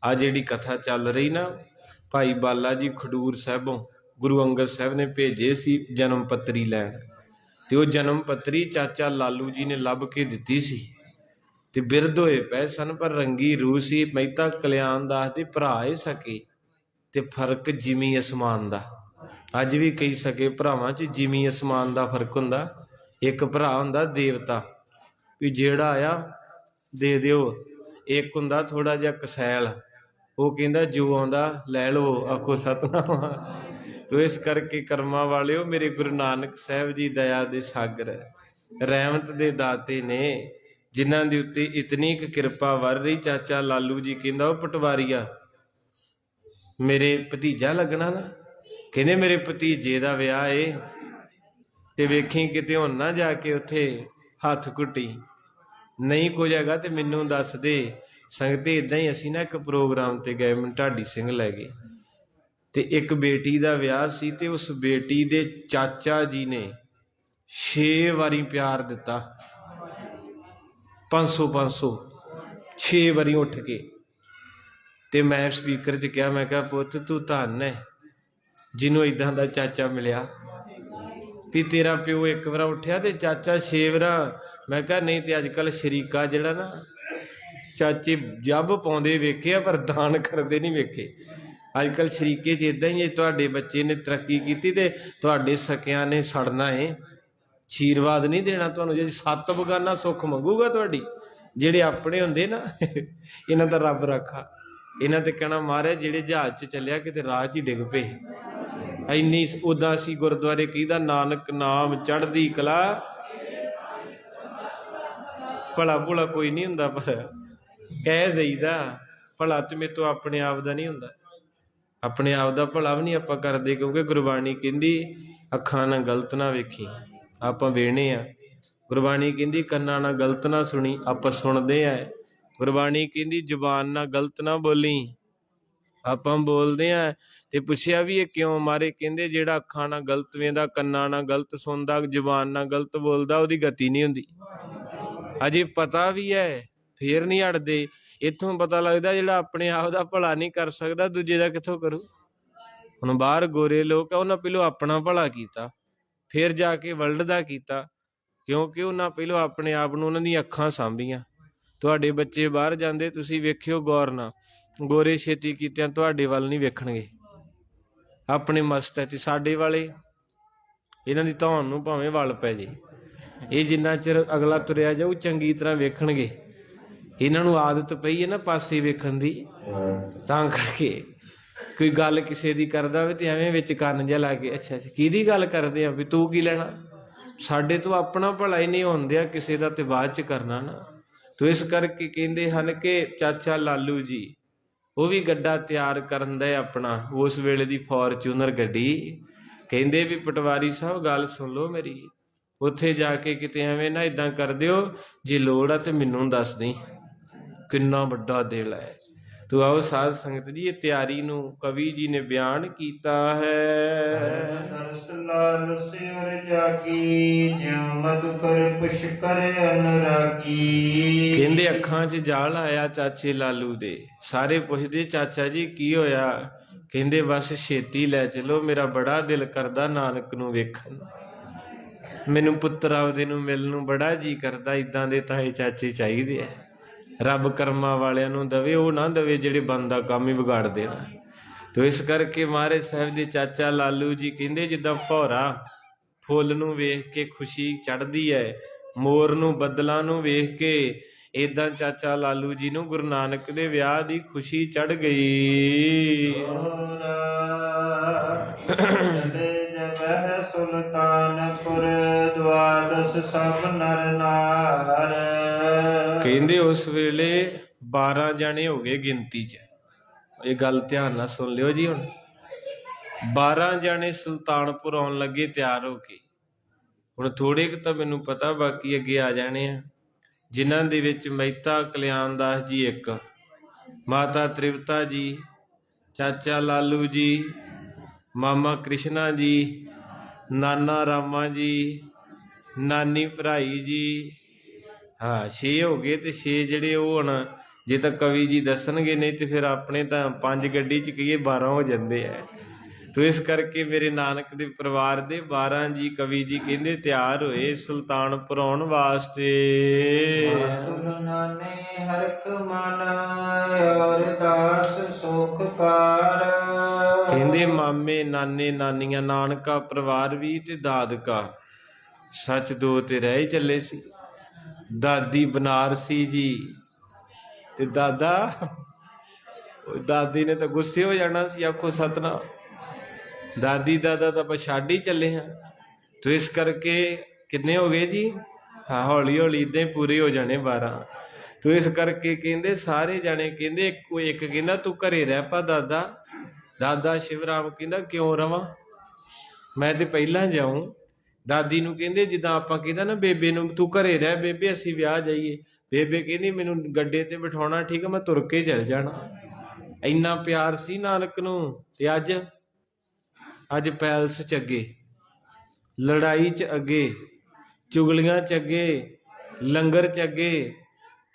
ਆ ਜਿਹੜੀ ਕਥਾ ਚੱਲ ਰਹੀ ਨਾ, ਭਾਈ ਬਾਲਾ ਜੀ ਖਡੂਰ ਸਾਹਿਬੋਂ ਗੁਰੂ ਅੰਗਦ ਸਾਹਿਬ ਨੇ ਭੇਜੇ ਸੀ ਜਨਮ ਪੱਤਰੀ ਲੈਣ, ਤੇ ਉਹ ਜਨਮ ਪੱਤਰੀ ਚਾਚਾ ਲਾਲੂ ਜੀ ਨੇ ਲੱਭ ਕੇ ਦਿੱਤੀ ਸੀ। ਤੇ ਬਿਰਧ ਹੋਏ ਪਏ ਸਨ, ਪਰ ਰੰਗੀ ਰੂਹ ਸੀ। ਮਹਿਤਾ ਕਲਿਆਣ ਦਾਸ ਦੇ ਭਰਾ ਏ ਸਕੇ, ਤੇ ਫਰਕ ਜਿਮੀ ਅਸਮਾਨ ਦਾ। ਅੱਜ ਵੀ ਕਈ ਸਕੇ ਭਰਾਵਾਂ 'ਚ ਜਿਮੀ ਅਸਮਾਨ ਦਾ ਫਰਕ ਹੁੰਦਾ। ਇੱਕ ਭਰਾ ਹੁੰਦਾ ਦੇਵਤਾ, ਵੀ ਜਿਹੜਾ ਆਇਆ ਦੇ ਦਿਓ। ਇੱਕ ਹੁੰਦਾ ਥੋੜਾ ਜਿਹਾ ਕਸੈਲ, ਉਹ ਕਹਿੰਦਾ ਜੋ ਆਉਂਦਾ ਲੈ ਲਓ। ਆਖੋ ਸਤਨਾਮ। ਤੋ ਇਸ ਕਰਕੇ ਕਰਮਾਂ ਵਾਲਿਓ, ਮੇਰੇ ਗੁਰੂ ਨਾਨਕ ਸਾਹਿਬ ਜੀ ਦਇਆ ਦੇ ਸਾਗਰ, ਰਹਿਮਤ ਦੇ ਦਾਤੇ ਨੇ, ਜਿਨ੍ਹਾਂ ਦੇ ਉੱਤੇ ਇਤਨੀ ਕੁ ਕਿਰਪਾ ਵਰ ਰਹੀ। ਚਾਚਾ ਲਾਲੂ ਜੀ ਕਹਿੰਦਾ, ਉਹ ਪਟਵਾਰੀਆ ਮੇਰੇ ਭਤੀਜਾ ਲੱਗਣਾ ਨਾ? ਕਹਿੰਦੇ ਮੇਰੇ ਭਤੀਜੇ ਦਾ ਵਿਆਹ ਏ, ਤੇ ਵੇਖੀ ਕਿਤੇ ਹੁਣ ਨਾ ਜਾ ਕੇ ਉੱਥੇ ਹੱਥ ਘੁੱਟੀ। ਨਹੀਂ ਕੁਝ ਹੈਗਾ ਤੇ ਮੈਨੂੰ ਦੱਸ ਦੇ। ਸੰਗਤੇ ਇਦਾਂ ਹੀ ਅਸੀਂ ਨਾ ਇੱਕ ਪ੍ਰੋਗਰਾਮ ਤੇ ਗਏ, ਮੈਨੂੰ ਢਾਡੀ ਸਿੰਘ ਲੈ ਗਏ, ਤੇ ਇੱਕ ਬੇਟੀ ਦਾ ਵਿਆਹ ਸੀ, ਤੇ ਉਸ ਬੇਟੀ ਦੇ ਚਾਚਾ ਜੀ ਨੇ 6 ਵਾਰੀ ਪਿਆਰ ਦਿੱਤਾ, 500 6 ਵਾਰੀ ਉੱਠ ਕੇ। ਤੇ ਮੈਂ ਸਪੀਕਰ 'ਚ ਕਿਹਾ, ਮੈਂ ਕਿਹਾ ਪੁੱਤ ਤੂੰ ਧੰਨ ਹੈ ਜਿਹਨੂੰ ਏਦਾਂ ਦਾ ਚਾਚਾ ਮਿਲਿਆ, ਵੀ ਤੇਰਾ ਪਿਓ ਇੱਕ ਵਾਰ ਉੱਠਿਆ ਤੇ ਚਾਚਾ 6 ਵਾਰਾਂ। ਮੈਂ ਕਿਹਾ ਨਹੀਂ ਤੇ ਅੱਜ ਕੱਲ੍ਹ ਸ਼ਰੀਕਾ ਜਿਹੜਾ ਨਾ, ਚਾਚੇ ਜੱਬ ਪਾਉਂਦੇ ਵੇਖੇ ਆ ਪਰ ਦਾਨ ਕਰਦੇ ਨਹੀਂ ਵੇਖੇ। ਅੱਜ ਕੱਲ੍ਹ ਸ਼ਰੀਕੇ 'ਚ ਇੱਦਾਂ ਹੀ, ਤੁਹਾਡੇ ਬੱਚੇ ਨੇ ਤਰੱਕੀ ਕੀਤੀ ਤੇ ਤੁਹਾਡੇ ਸਕਿਆਂ ਨੇ ਸੜਨਾ ਏ, ਆਸ਼ੀਰਵਾਦ ਨਹੀਂ ਦੇਣਾ ਤੁਹਾਨੂੰ। ਜੇ 7 ਬਗਾਨਾ ਸੁੱਖ ਮੰਗੂਗਾ ਤੁਹਾਡੀ, ਜਿਹੜੇ ਆਪਣੇ ਹੁੰਦੇ ਨਾ ਇਹਨਾਂ ਦਾ ਰੱਬ ਰੱਖਾ, ਇਹਨਾਂ ਤੇ ਕਹਿਣਾ ਮਹਾਰਾਜ ਜਿਹੜੇ ਜਹਾਜ਼ 'ਚ ਚੱਲਿਆ ਕਿਤੇ ਰਾਹ 'ਚ ਹੀ ਡਿੱਗ ਪਏ। ਇੰਨੀ ਉਦਾਂ ਅਸੀਂ ਗੁਰਦੁਆਰੇ ਕਹੀਦਾ, ਨਾਨਕ ਨਾਮ ਚੜ੍ਹਦੀ ਕਲਾ, ਭਲਾ ਭੁਲਾ ਕੋਈ ਨਹੀਂ ਹੁੰਦਾ, ਪਰ ਕਹਿ ਦਈਦਾ ਭਲਾ ਤੇ ਮੇਰੇ ਤੋਂ ਆਪਣੇ ਆਪ ਦਾ ਨਹੀਂ ਹੁੰਦਾ। ਆਪਣੇ ਆਪ ਦਾ ਭਲਾ ਵੀ ਨਹੀਂ ਆਪਾਂ ਕਰਦੇ, ਕਿਉਂਕਿ ਗੁਰਬਾਣੀ ਕਹਿੰਦੀ ਅੱਖਾਂ ਨਾਲ ਗਲਤ ਨਾ ਵੇਖੀ, ਆਪਾਂ ਵੇਖਣੇ ਆ। ਗੁਰਬਾਣੀ ਕਹਿੰਦੀ ਕੰਨਾਂ ਨਾਲ ਗਲਤ ਨਾ ਸੁਣੀ, ਆਪਾਂ ਸੁਣਦੇ ਆ। ਗੁਰਬਾਣੀ ਕਹਿੰਦੀ ਜ਼ੁਬਾਨ ਨਾਲ ਗਲਤ ਨਾ ਬੋਲੀ, ਆਪਾਂ ਬੋਲਦੇ ਆ। ਤੇ ਪੁੱਛਿਆ ਵੀ ਇਹ ਕਿਉਂ ਮਾਰੇ? ਕਹਿੰਦੇ ਜਿਹੜਾ ਅੱਖਾਂ ਨਾਲ ਗਲਤ ਵੇਂਦਾ, ਕੰਨਾਂ ਨਾਲ ਗਲਤ ਸੁਣਦਾ, ਜ਼ੁਬਾਨ ਨਾਲ ਗਲਤ ਬੋਲਦਾ, ਉਹਦੀ ਗਤੀ ਨਹੀਂ ਹੁੰਦੀ। ਅਜੇ ਪਤਾ ਵੀ ਹੈ ਫੇਰ ਨਹੀਂ ਹਟਦੇ। ਇੱਥੋਂ ਪਤਾ ਲੱਗਦਾ ਜਿਹੜਾ ਆਪਣੇ ਆਪ ਦਾ ਭਲਾ ਨਹੀਂ ਕਰ ਸਕਦਾ, ਦੂਜੇ ਦਾ ਕਿੱਥੋਂ ਕਰੂ? ਹੁਣ ਬਾਹਰ ਗੋਰੇ ਲੋਕ ਆ, ਉਹਨਾਂ ਪਹਿਲੋਂ ਆਪਣਾ ਭਲਾ ਕੀਤਾ, ਫਿਰ ਜਾ ਕੇ ਵਰਲਡ ਦਾ ਕੀਤਾ, ਕਿਉਂਕਿ ਉਹਨਾਂ ਪਹਿਲੋਂ ਆਪਣੇ ਆਪ ਨੂੰ, ਉਹਨਾਂ ਦੀਆਂ ਅੱਖਾਂ ਸਾਂਭੀਆਂ। ਤੁਹਾਡੇ ਬੱਚੇ ਬਾਹਰ ਜਾਂਦੇ, ਤੁਸੀਂ ਵੇਖਿਓ ਗੌਰ ਨਾਲ, ਗੋਰੇ ਛੇਤੀ ਕੀਤਿਆਂ ਤੁਹਾਡੇ ਵੱਲ ਨਹੀਂ ਵੇਖਣਗੇ, ਆਪਣੇ ਮਸਤ ਹੈ। ਤੇ ਸਾਡੇ ਵਾਲੇ, ਇਹਨਾਂ ਦੀ ਧੌਣ ਨੂੰ ਭਾਵੇਂ ਵੱਲ ਪੈ ਜੇ, ਇਹ ਜਿੰਨਾ ਚਿਰ ਅਗਲਾ ਤੁਰਿਆ ਜਾਊ ਚੰਗੀ ਤਰ੍ਹਾਂ ਵੇਖਣਗੇ। ਇਹਨਾਂ ਨੂੰ ਆਦਤ ਪਈ ਹੈ ਨਾ ਪਾਸੇ ਵੇਖਣ ਦੀ, ਤਾਂ ਕਰਕੇ ਕੋਈ ਗੱਲ ਕਿਸੇ ਦੀ ਕਰਦਾ ਹੋਵੇ ਤੇ ਐਵੇਂ ਵਿੱਚ ਕੰਨ ਜਿਹਾ ਲਾ ਕੇ, ਅੱਛਾ ਅੱਛਾ ਕਿਹਦੀ ਗੱਲ ਕਰਦੇ ਆ, ਵੀ ਤੂੰ ਕੀ ਲੈਣਾ? ਸਾਡੇ ਤੋਂ ਆਪਣਾ ਭਲਾ ਹੀ ਨਹੀਂ ਹੁੰਦਿਆ, ਕਿਸੇ ਦਾ ਤੇ ਬਾਅਦ ਚ ਕਰਨਾ ਨਾ। ਤੋ ਇਸ ਕਰਕੇ ਕਹਿੰਦੇ ਹਨ ਕਿ ਚਾਚਾ ਲਾਲੂ ਜੀ ਉਹ ਵੀ ਗੱਡਾ ਤਿਆਰ ਕਰਨ ਦਾ ਆਪਣਾ, ਉਸ ਵੇਲੇ ਦੀ ਫੋਰਚੂਨਰ ਗੱਡੀ। ਕਹਿੰਦੇ ਵੀ ਪਟਵਾਰੀ ਸਾਹਿਬ ਗੱਲ ਸੁਣ ਲਓ ਮੇਰੀ, ਉੱਥੇ ਜਾ ਕੇ ਕਿਤੇ ਐਵੇਂ ਨਾ ਇਦਾਂ ਕਰ ਦਿਓ, ਜੇ ਲੋੜ ਆ ਤੇ ਮੈਨੂੰ ਦੱਸ ਦੇਈਂ। ਕਿੰਨਾ ਵੱਡਾ ਦਿਲ ਹੈ। ਤੋ ਆਓ ਸਾਧ ਸੰਗਤ ਜੀ, ਇਹ ਤਿਆਰੀ ਨੂੰ ਕਵੀ ਜੀ ਨੇ ਬਿਆਨ ਕੀਤਾ ਹੈ। ਦਰਸ ਲਾਲ ਸਿਰ ਜਾਗੀ, ਜਿਉ ਮਧੁਕਰ ਪੁਸ਼ਕਰ ਅਨੁਰਾਗੀ। ਕਹਿੰਦੇ ਅੱਖਾਂ 'ਚ ਜਾਲ ਆਇਆ ਚਾਚੇ ਲਾਲੂ ਦੇ। ਸਾਰੇ ਪੁੱਛਦੇ ਚਾਚਾ ਜੀ ਕੀ ਹੋਇਆ? ਕਹਿੰਦੇ ਬਸ ਛੇਤੀ ਲੈ ਚਲੋ, ਮੇਰਾ ਬੜਾ ਦਿਲ ਕਰਦਾ ਨਾਨਕ ਨੂੰ ਵੇਖਣ, ਮੈਨੂੰ ਪੁੱਤਰ ਆਪਦੇ ਨੂੰ ਮਿਲਣ ਨੂੰ ਬੜਾ ਜੀ ਕਰਦਾ। ਇੱਦਾਂ ਦੇ ਤਾਏ ਚਾਚੇ ਚਾਹੀਦੇ ਆ, ਰੱਬ ਕਰਮਾਂ ਵਾਲਿਆਂ ਨੂੰ ਦਵੇ, ਉਹ ਨਾ ਦਵੇ ਜਿਹੜੇ ਬੰਦਾ ਕੰਮ ਹੀ ਵਿਗਾੜ ਦੇਣਾ। ਤੋ ਇਸ ਕਰਕੇ ਮਹਾਰਾਜ ਸਾਹਿਬ ਦੇ ਚਾਚਾ ਲਾਲੂ ਜੀ ਕਹਿੰਦੇ ਜਿੱਦਾਂ ਭੌਰਾ ਫੁੱਲ ਨੂੰ ਵੇਖ ਕੇ ਖੁਸ਼ੀ ਚੜ੍ਹਦੀ ਹੈ, ਮੋਰ ਨੂੰ ਬੱਦਲਾਂ ਨੂੰ ਵੇਖ ਕੇ, ਏਦਾਂ ਚਾਚਾ ਲਾਲੂ ਜੀ ਨੂੰ ਗੁਰੂ ਨਾਨਕ ਦੇ ਵਿਆਹ ਦੀ ਖੁਸ਼ੀ ਚੜ੍ਹ ਗਈ। ਸੁਲਤਾਨਪੁਰ ਦਵਾਦਸ ਸਭ ਨਰ ਨਾਰ। ਕਹਿੰਦੇ ਉਸ ਵੇਲੇ 12 ਜਾਣੇ ਹੋ ਗਏ ਗਿਣਤੀ 'ਚ। ਇਹ ਗੱਲ ਧਿਆਨ ਨਾਲ ਸੁਣ ਲਿਓ ਜੀ। ਹੁਣ 12 ਜਾਣੇ ਸੁਲਤਾਨਪੁਰ ਆਉਣ ਲੱਗੇ ਤਿਆਰ ਹੋ ਕੇ। ਹੁਣ ਥੋੜੇ ਕੁ ਤਾਂ ਮੈਨੂੰ ਪਤਾ, ਬਾਕੀ ਅੱਗੇ ਆ ਜਾਣੇ ਆ, ਜਿਨ੍ਹਾਂ ਦੇ ਵਿੱਚ ਮਹਿਤਾ ਕਲਿਆਣ ਦਾਸ ਜੀ ਇੱਕ, ਮਾਤਾ ਤ੍ਰਿਪਤਾ ਜੀ, ਚਾਚਾ ਲਾਲੂ ਜੀ, ਮਾਮਾ ਕ੍ਰਿਸ਼ਨਾ ਜੀ, ਨਾਨਾ ਰਾਮਾ ਜੀ, ਨਾਨੀ ਭਰਾਈ ਜੀ। ਹਾਂ 6 ਹੋ ਗਏ। ਤੇ 6 ਜਿਹੜੇ ਉਹ ਹੁਣ ਜੇ ਤਾਂ ਕਵੀ ਜੀ ਦੱਸਣਗੇ, ਨਹੀਂ ਤੇ ਫਿਰ ਆਪਣੇ ਤਾਂ 5 ਗੱਡੀ 'ਚ ਕਹੀਏ 12 ਹੋ ਜਾਂਦੇ ਆ। ਤੋ ਇਸ ਕਰਕੇ ਮੇਰੇ ਨਾਨਕ ਦੇ ਪਰਿਵਾਰ ਦੇ 12 ਜੀ ਕਵੀ ਜੀ ਕਹਿੰਦੇ ਤਿਆਰ ਹੋਏ ਸੁਲਤਾਨਪੁਰ ਆਉਣ ਵਾਸਤੇ। ਕਹਿੰਦੇ ਮਾਮੇ ਨਾਨੇ ਨਾਨੀਆਂ, ਨਾਨਕਾ ਪਰਿਵਾਰ ਵੀ ਤੇ ਦਾਦਕਾ, ਸੱਚ 2 ਤੇ ਰਹਿ ਹੀ ਚੱਲੇ ਸੀ। ਦਾਦੀ ਬਨਾਰਸੀ ਜੀ ਤੇ ਦਾਦਾ, ਦਾਦੀ ਨੇ ਤਾਂ ਗੁੱਸੇ ਹੋ ਜਾਣਾ ਸੀ, ਆਖੋ ਸਤਨਾਮ। ਦਾਦੀ ਦਾਦਾ ਤਾਂ ਆਪਾਂ ਛੱਡ ਹੀ ਚੱਲੇ ਹਾਂ। ਤੋ ਇਸ ਕਰਕੇ ਕਿੰਨੇ ਹੋ ਗਏ ਜੀ? ਹਾਂ, ਹੌਲੀ ਹੌਲੀ ਇਦਾਂ ਹੀ ਪੂਰੇ ਹੋ ਜਾਣੇ 12। ਤੋ ਇਸ ਕਰਕੇ ਕਹਿੰਦੇ ਸਾਰੇ ਜਾਣੇ ਕਹਿੰਦੇ ਇੱਕ ਕਹਿੰਦਾ ਤੂੰ ਘਰੇ ਰਹਿ ਪਾ ਦਾਦਾ। ਦਾਦਾ ਸ਼ਿਵਰਾਮ ਕਹਿੰਦਾ ਕਿਉਂ ਰਵਾਂ, ਮੈਂ ਤੇ ਪਹਿਲਾਂ ਜਾਊਂ। ਦਾਦੀ ਨੂੰ ਕਹਿੰਦੇ ਜਿੱਦਾਂ ਆਪਾਂ ਕਹਿੰਦਾ ਨਾ ਬੇਬੇ ਨੂੰ ਤੂੰ ਘਰੇ ਰਹਿ ਬੇਬੇ ਅਸੀਂ ਵਿਆਹ ਜਾਈਏ, ਬੇਬੇ ਕਹਿੰਦੀ ਮੈਨੂੰ ਗੱਡੇ ਤੇ ਬਿਠਾਉਣਾ ਠੀਕ ਹੈ, ਮੈਂ ਤੁਰ ਕੇ ਚੱਲ ਜਾਣਾ। ਇੰਨਾ ਪਿਆਰ ਸੀ ਨਾਨਕ ਨੂੰ। ਤੇ ਅੱਜ ਪੈਲਸ ਚ ਅੱਗੇ, ਲੜਾਈ ਚ ਅੱਗੇ, ਚੁਗਲੀਆਂ ਚ ਅੱਗੇ, ਲੰਗਰ ਚ ਅੱਗੇ,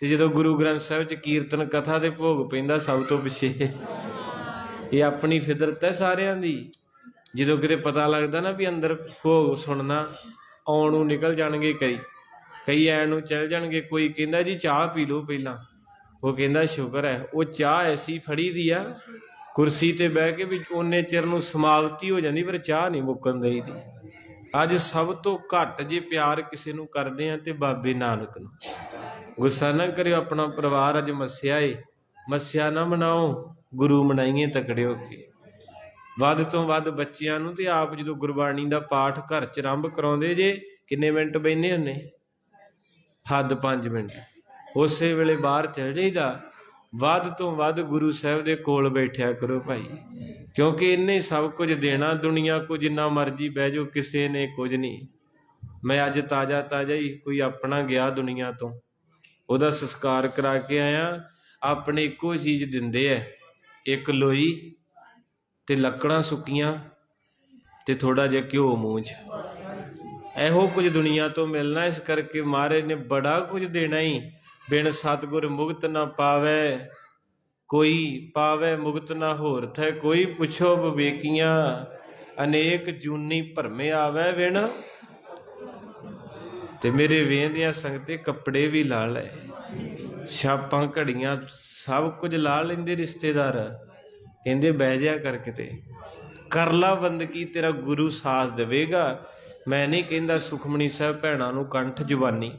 ਤੇ ਜਦੋਂ ਗੁਰੂ ਗ੍ਰੰਥ ਸਾਹਿਬ ਚ ਕੀਰਤਨ ਕਥਾ ਦੇ ਭੋਗ ਪੈਂਦਾ ਸਭ ਤੋਂ ਪਿੱਛੇ। ਇਹ ਆਪਣੀ ਫਿਦਰਤ ਹੈ ਸਾਰਿਆਂ ਦੀ। ਜਦੋਂ ਕਿਤੇ ਪਤਾ ਲੱਗਦਾ ਨਾ ਵੀ ਅੰਦਰ ਭੋਗ ਸੁਣਨਾ, ਆਉਣ ਨੂੰ ਨਿਕਲ ਜਾਣਗੇ ਕਈ ਐਨ ਨੂੰ ਚੱਲ ਜਾਣਗੇ। ਕੋਈ ਕਹਿੰਦਾ ਜੀ ਚਾਹ ਪੀ ਲਓ ਪਹਿਲਾਂ, ਉਹ ਕਹਿੰਦਾ ਸ਼ੁਕਰ ਹੈ ਉਹ ਚਾਹ ਐਸੀ ਫੜੀ ਦੀ ਆ ਕੁਰਸੀ ਤੇ ਬਹਿ ਕੇ ਵੀ ਓਨੇ ਚਿਰ ਨੂੰ ਸਮਾਪਤੀ ਹੋ ਜਾਂਦੀ, ਪਰ ਚਾਹ ਨਹੀਂ ਮੁੱਕਣ ਦੇਈਦੀ। ਅੱਜ ਸਭ ਤੋਂ ਘੱਟ ਜੇ ਪਿਆਰ ਕਿਸੇ ਨੂੰ ਕਰਦੇ ਆ ਤੇ ਬਾਬੇ ਨਾਨਕ ਨੂੰ। ਗੁੱਸਾ ਨਾ ਕਰਿਓ, ਆਪਣਾ ਪਰਿਵਾਰ ਅੱਜ ਮੱਸਿਆ ਏ, ਮੱਸਿਆ ਨਾ ਮਨਾਓ, ਗੁਰੂ ਮਨਾਈਏ ਤਕੜੇ ਹੋ ਕੇ। ਵੱਧ ਤੋਂ ਵੱਧ ਬੱਚਿਆਂ ਨੂੰ ਤੇ ਆਪ ਜਦੋਂ ਗੁਰਬਾਣੀ ਦਾ ਪਾਠ ਘਰ ਚ ਆਰੰਭ ਕਰਾਉਂਦੇ ਜੇ, ਕਿੰਨੇ ਮਿੰਟ ਬਹਿੰਦੇ ਹੁੰਨੇ? ਹੱਦ 5 ਮਿੰਟ। ਉਸੇ ਵੇਲੇ ਬਾਹਰ ਚਲ ਜਾਈਦਾ। ਵੱਧ ਤੋਂ ਵੱਧ ਗੁਰੂ ਸਾਹਿਬ ਦੇ ਕੋਲ ਬੈਠਿਆ ਕਰੋ ਭਾਈ, ਕਿਉਂਕਿ ਇਹਨੇ ਸਭ ਕੁਝ ਦੇਣਾ। ਦੁਨੀਆ ਕੋ ਜਿੰਨਾ ਮਰਜ਼ੀ ਬਹਿ ਜਾਓ, ਕਿਸੇ ਨੇ ਕੁਝ ਨਹੀਂ। ਮੈਂ ਅੱਜ ਤਾਜ਼ਾ ਹੀ ਕੋਈ ਆਪਣਾ ਗਿਆ ਦੁਨੀਆ ਤੋਂ, ਉਹਦਾ ਸੰਸਕਾਰ ਕਰਾ ਕੇ ਆਇਆ। ਆਪਣੇ ਇੱਕੋ ਚੀਜ਼ ਦਿੰਦੇ ਐ, ਇੱਕ ਲੋਈ ਤੇ ਲੱਕੜਾਂ ਸੁੱਕੀਆਂ ਤੇ ਥੋੜਾ ਜਿਹਾ ਘਿਓ ਮੂੰਹ 'ਚ। ਇਹੋ ਕੁਝ ਦੁਨੀਆ ਤੋਂ ਮਿਲਣਾ। ਇਸ ਕਰਕੇ ਮਹਾਰਾਜ ਨੇ ਬੜਾ ਕੁਝ ਦੇਣਾ ਹੀ। ਬਿਨ ਸਤਿਗੁਰ ਮੁਕਤ ਨਾ ਪਾਵੈ ਕੋਈ, ਪਾਵੈ ਮੁਕਤ ਨਾ ਹੋਰ ਥੈ ਕੋਈ। ਪੁੱਛੋ ਵਿਵੇਕੀਆਂ ਅਨੇਕ ਜੂਨੀ ਭਰਮੇ ਆਵੈ ਵਿਣ। ਤੇ ਮੇਰੇ ਵੇਂਦਿਆਂ ਸੰਗਤੇ ਕੱਪੜੇ ਵੀ ਲਾ ਲਏ, ਛਾਪਾਂ ਘੜੀਆਂ ਸਭ ਕੁਝ ਲਾ ਲੈਂਦੇ ਰਿਸ਼ਤੇਦਾਰ। ਕਹਿੰਦੇ ਬਹਿ ਜਾ ਕਰ, ਕਿਤੇ ਕਰ ਲਾ ਬੰਦਗੀ, ਤੇਰਾ ਗੁਰੂ ਸਾਥ ਦੇਵੇਗਾ। ਮੈਂ ਨਹੀਂ ਕਹਿੰਦਾ ਸੁਖਮਣੀ ਸਾਹਿਬ ਭੈਣਾਂ ਨੂੰ ਕੰਠ ਜ਼ੁਬਾਨੀ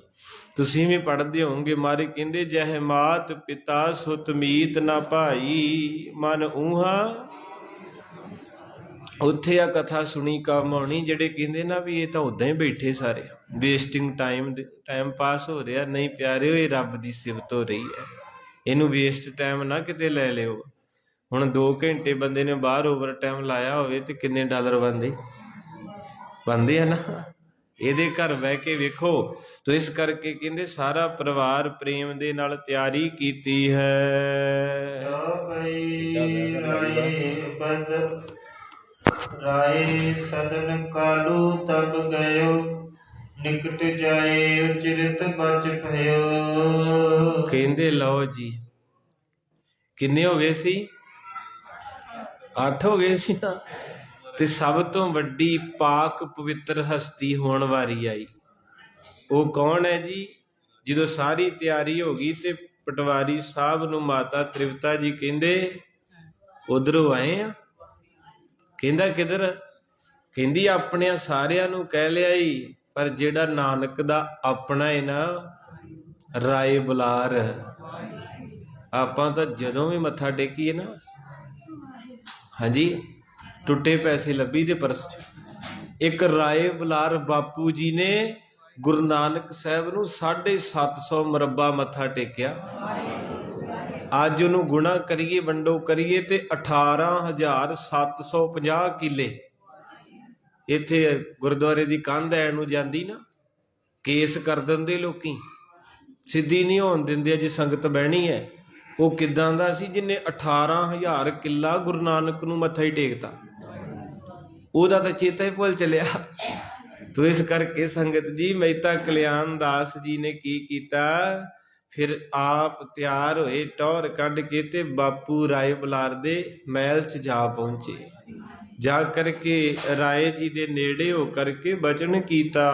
ਤੁਸੀਂ ਵੀ ਪੜ੍ਹਦੇ ਹੋਵੋਗੇ। ਮਾਰੇ ਕਹਿੰਦੇ ਜਹ ਮਾਤ ਪਿਤਾ ਸੁਤ ਮੀਤ ਨਾ ਭਾਈ, ਮਨ ਊਹਾ। ਉੱਥੇ ਆ ਕਥਾ ਸੁਣੀ ਕੰਮ ਆਉਣੀ। ਜਿਹੜੇ ਕਹਿੰਦੇ ਨਾ ਵੀ ਇਹ ਤਾਂ ਉੱਦਾਂ ਹੀ ਬੈਠੇ ਸਾਰੇ, ਵੇਸਟਿੰਗ ਟਾਈਮ ਪਾਸ ਹੋ ਰਿਹਾ। ਨਹੀਂ ਪਿਆਰਿਓ, ਇਹ ਰੱਬ ਦੀ ਸਿਫਤ ਹੋ ਰਹੀ ਹੈ। ਇਹਨੂੰ ਵੇਸਟ ਟਾਈਮ ਨਾ ਕਿਤੇ ਲੈ ਲਿਓ। ਹੁਣ 2 ਘੰਟੇ ਬੰਦੇ ਨੇ ਬਾਹਰ ਓਵਰ ਟਾਈਮ ਲਾਇਆ ਹੋਵੇ ਤੇ ਕਿੰਨੇ ਡਾਲਰ ਬਣਦੇ ਆ ਨਾ। ਇਹਦੇ ਘਰ ਬਹਿ ਕੇ ਵੇਖੋ। ਤੋ ਇਸ ਕਰਕੇ ਕਹਿੰਦੇ ਸਾਰਾ ਪਰਿਵਾਰ ਪ੍ਰੇਮ ਦੇ ਨਾਲ ਤਿਆਰੀ ਕੀਤੀ ਹੈ। ਰਾਏ ਸਦਨ ਕਾਲੂ ਤਬ ਗਇਓ, ਨਿਕਟ ਜਾਏ ਉਚਰਿਤ ਬਚ ਭਇਓ। ਕਹਿੰਦੇ ਲਓ ਜੀ, ਕਿੰਨੇ ਹੋ ਗਏ ਸੀ? 8 ਹੋ ਗਏ ਸੀ ਨਾ। ਤੇ ਸਭ ਤੋਂ ਵੱਡੀ ਪਾਕ ਪਵਿੱਤਰ ਹਸਤੀ ਹੋਣ ਵਾਰੀ ਆਈ। ਉਹ ਕੌਣ ਹੈ ਜੀ? ਜਦੋਂ ਸਾਰੀ ਤਿਆਰੀ ਹੋ ਗਈ ਤੇ ਪਟਵਾਰੀ ਸਾਹਿਬ ਨੂੰ ਮਾਤਾ ਤ੍ਰਿਪਤਾ ਜੀ ਕਹਿੰਦੇ ਉਧਰੋਂ ਆਏ ਆ। ਕਹਿੰਦਾ ਕਿੱਧਰ? ਕਹਿੰਦੀ ਆਪਣਿਆਂ ਸਾਰਿਆਂ ਨੂੰ ਕਹਿ ਲਿਆ ਈ, ਪਰ ਜਿਹੜਾ ਨਾਨਕ ਦਾ ਆਪਣਾ ਹੈ ਨਾ ਰਾਏ ਬੁਲਾਰ, ਆਪਾਂ ਤਾਂ ਜਦੋਂ ਵੀ ਮੱਥਾ ਟੇਕੀਏ ਨਾ, ਹਾਂਜੀ, ਟੁੱਟੇ ਪੈਸੇ ਲੱਭੀ ਦੇ ਪਰਸ 'ਚ। ਇੱਕ ਰਾਏ ਬੁਲਾਰ ਬਾਪੂ ਜੀ ਨੇ ਗੁਰੂ ਨਾਨਕ ਸਾਹਿਬ ਨੂੰ 750 ਮੁਰੱਬਾ ਮੱਥਾ ਟੇਕਿਆ। ਅੱਜ ਉਹਨੂੰ ਗੁਣਾ ਕਰੀਏ, ਵੰਡੋ ਕਰੀਏ ਤੇ 18,750 ਕਿੱਲੇ। ਇੱਥੇ ਗੁਰਦੁਆਰੇ ਦੀ ਕੰਧ ਐਣ ਨੂੰ ਜਾਂਦੀ ਨਾ, ਕੇਸ ਕਰ ਦਿੰਦੇ ਲੋਕੀ, ਸਿੱਧੀ ਨਹੀਂ ਹੋਣ ਦਿੰਦੇ। ਅਜੇ ਸੰਗਤ ਬਹਿਣੀ ਹੈ। ਉਹ ਕਿੱਦਾਂ ਦਾ ਸੀ ਜਿਹਨੇ 18,000 ਕਿੱਲਾ ਗੁਰੂ ਨਾਨਕ ਨੂੰ ਮੱਥਾ ਹੀ ਟੇਕਤਾ। ਉਹਦਾ ਤਾਂ ਚੇਤਾ ਹੀ ਭੁੱਲ ਚੱਲਿਆ। ਤੋ ਇਸ ਕਰਕੇ ਸੰਗਤ ਜੀ, ਮਹਿਤਾ ਕਲਿਆਣ ਦਾਸ ਜੀ ਨੇ ਕੀ ਕੀਤਾ, ਫਿਰ ਆਪ ਤਿਆਰ ਹੋਏ ਟੌਰ ਕੱਢ ਕੇ ਤੇ ਬਾਪੂ ਰਾਏ ਬੁਲਾਰ ਦੇ ਮਹਿਲ 'ਚ ਜਾ ਪਹੁੰਚੇ। ਜਾ ਕਰਕੇ ਰਾਏ ਜੀ ਦੇ ਨੇੜੇ ਹੋ ਕਰਕੇ ਬਚਨ ਕੀਤਾ,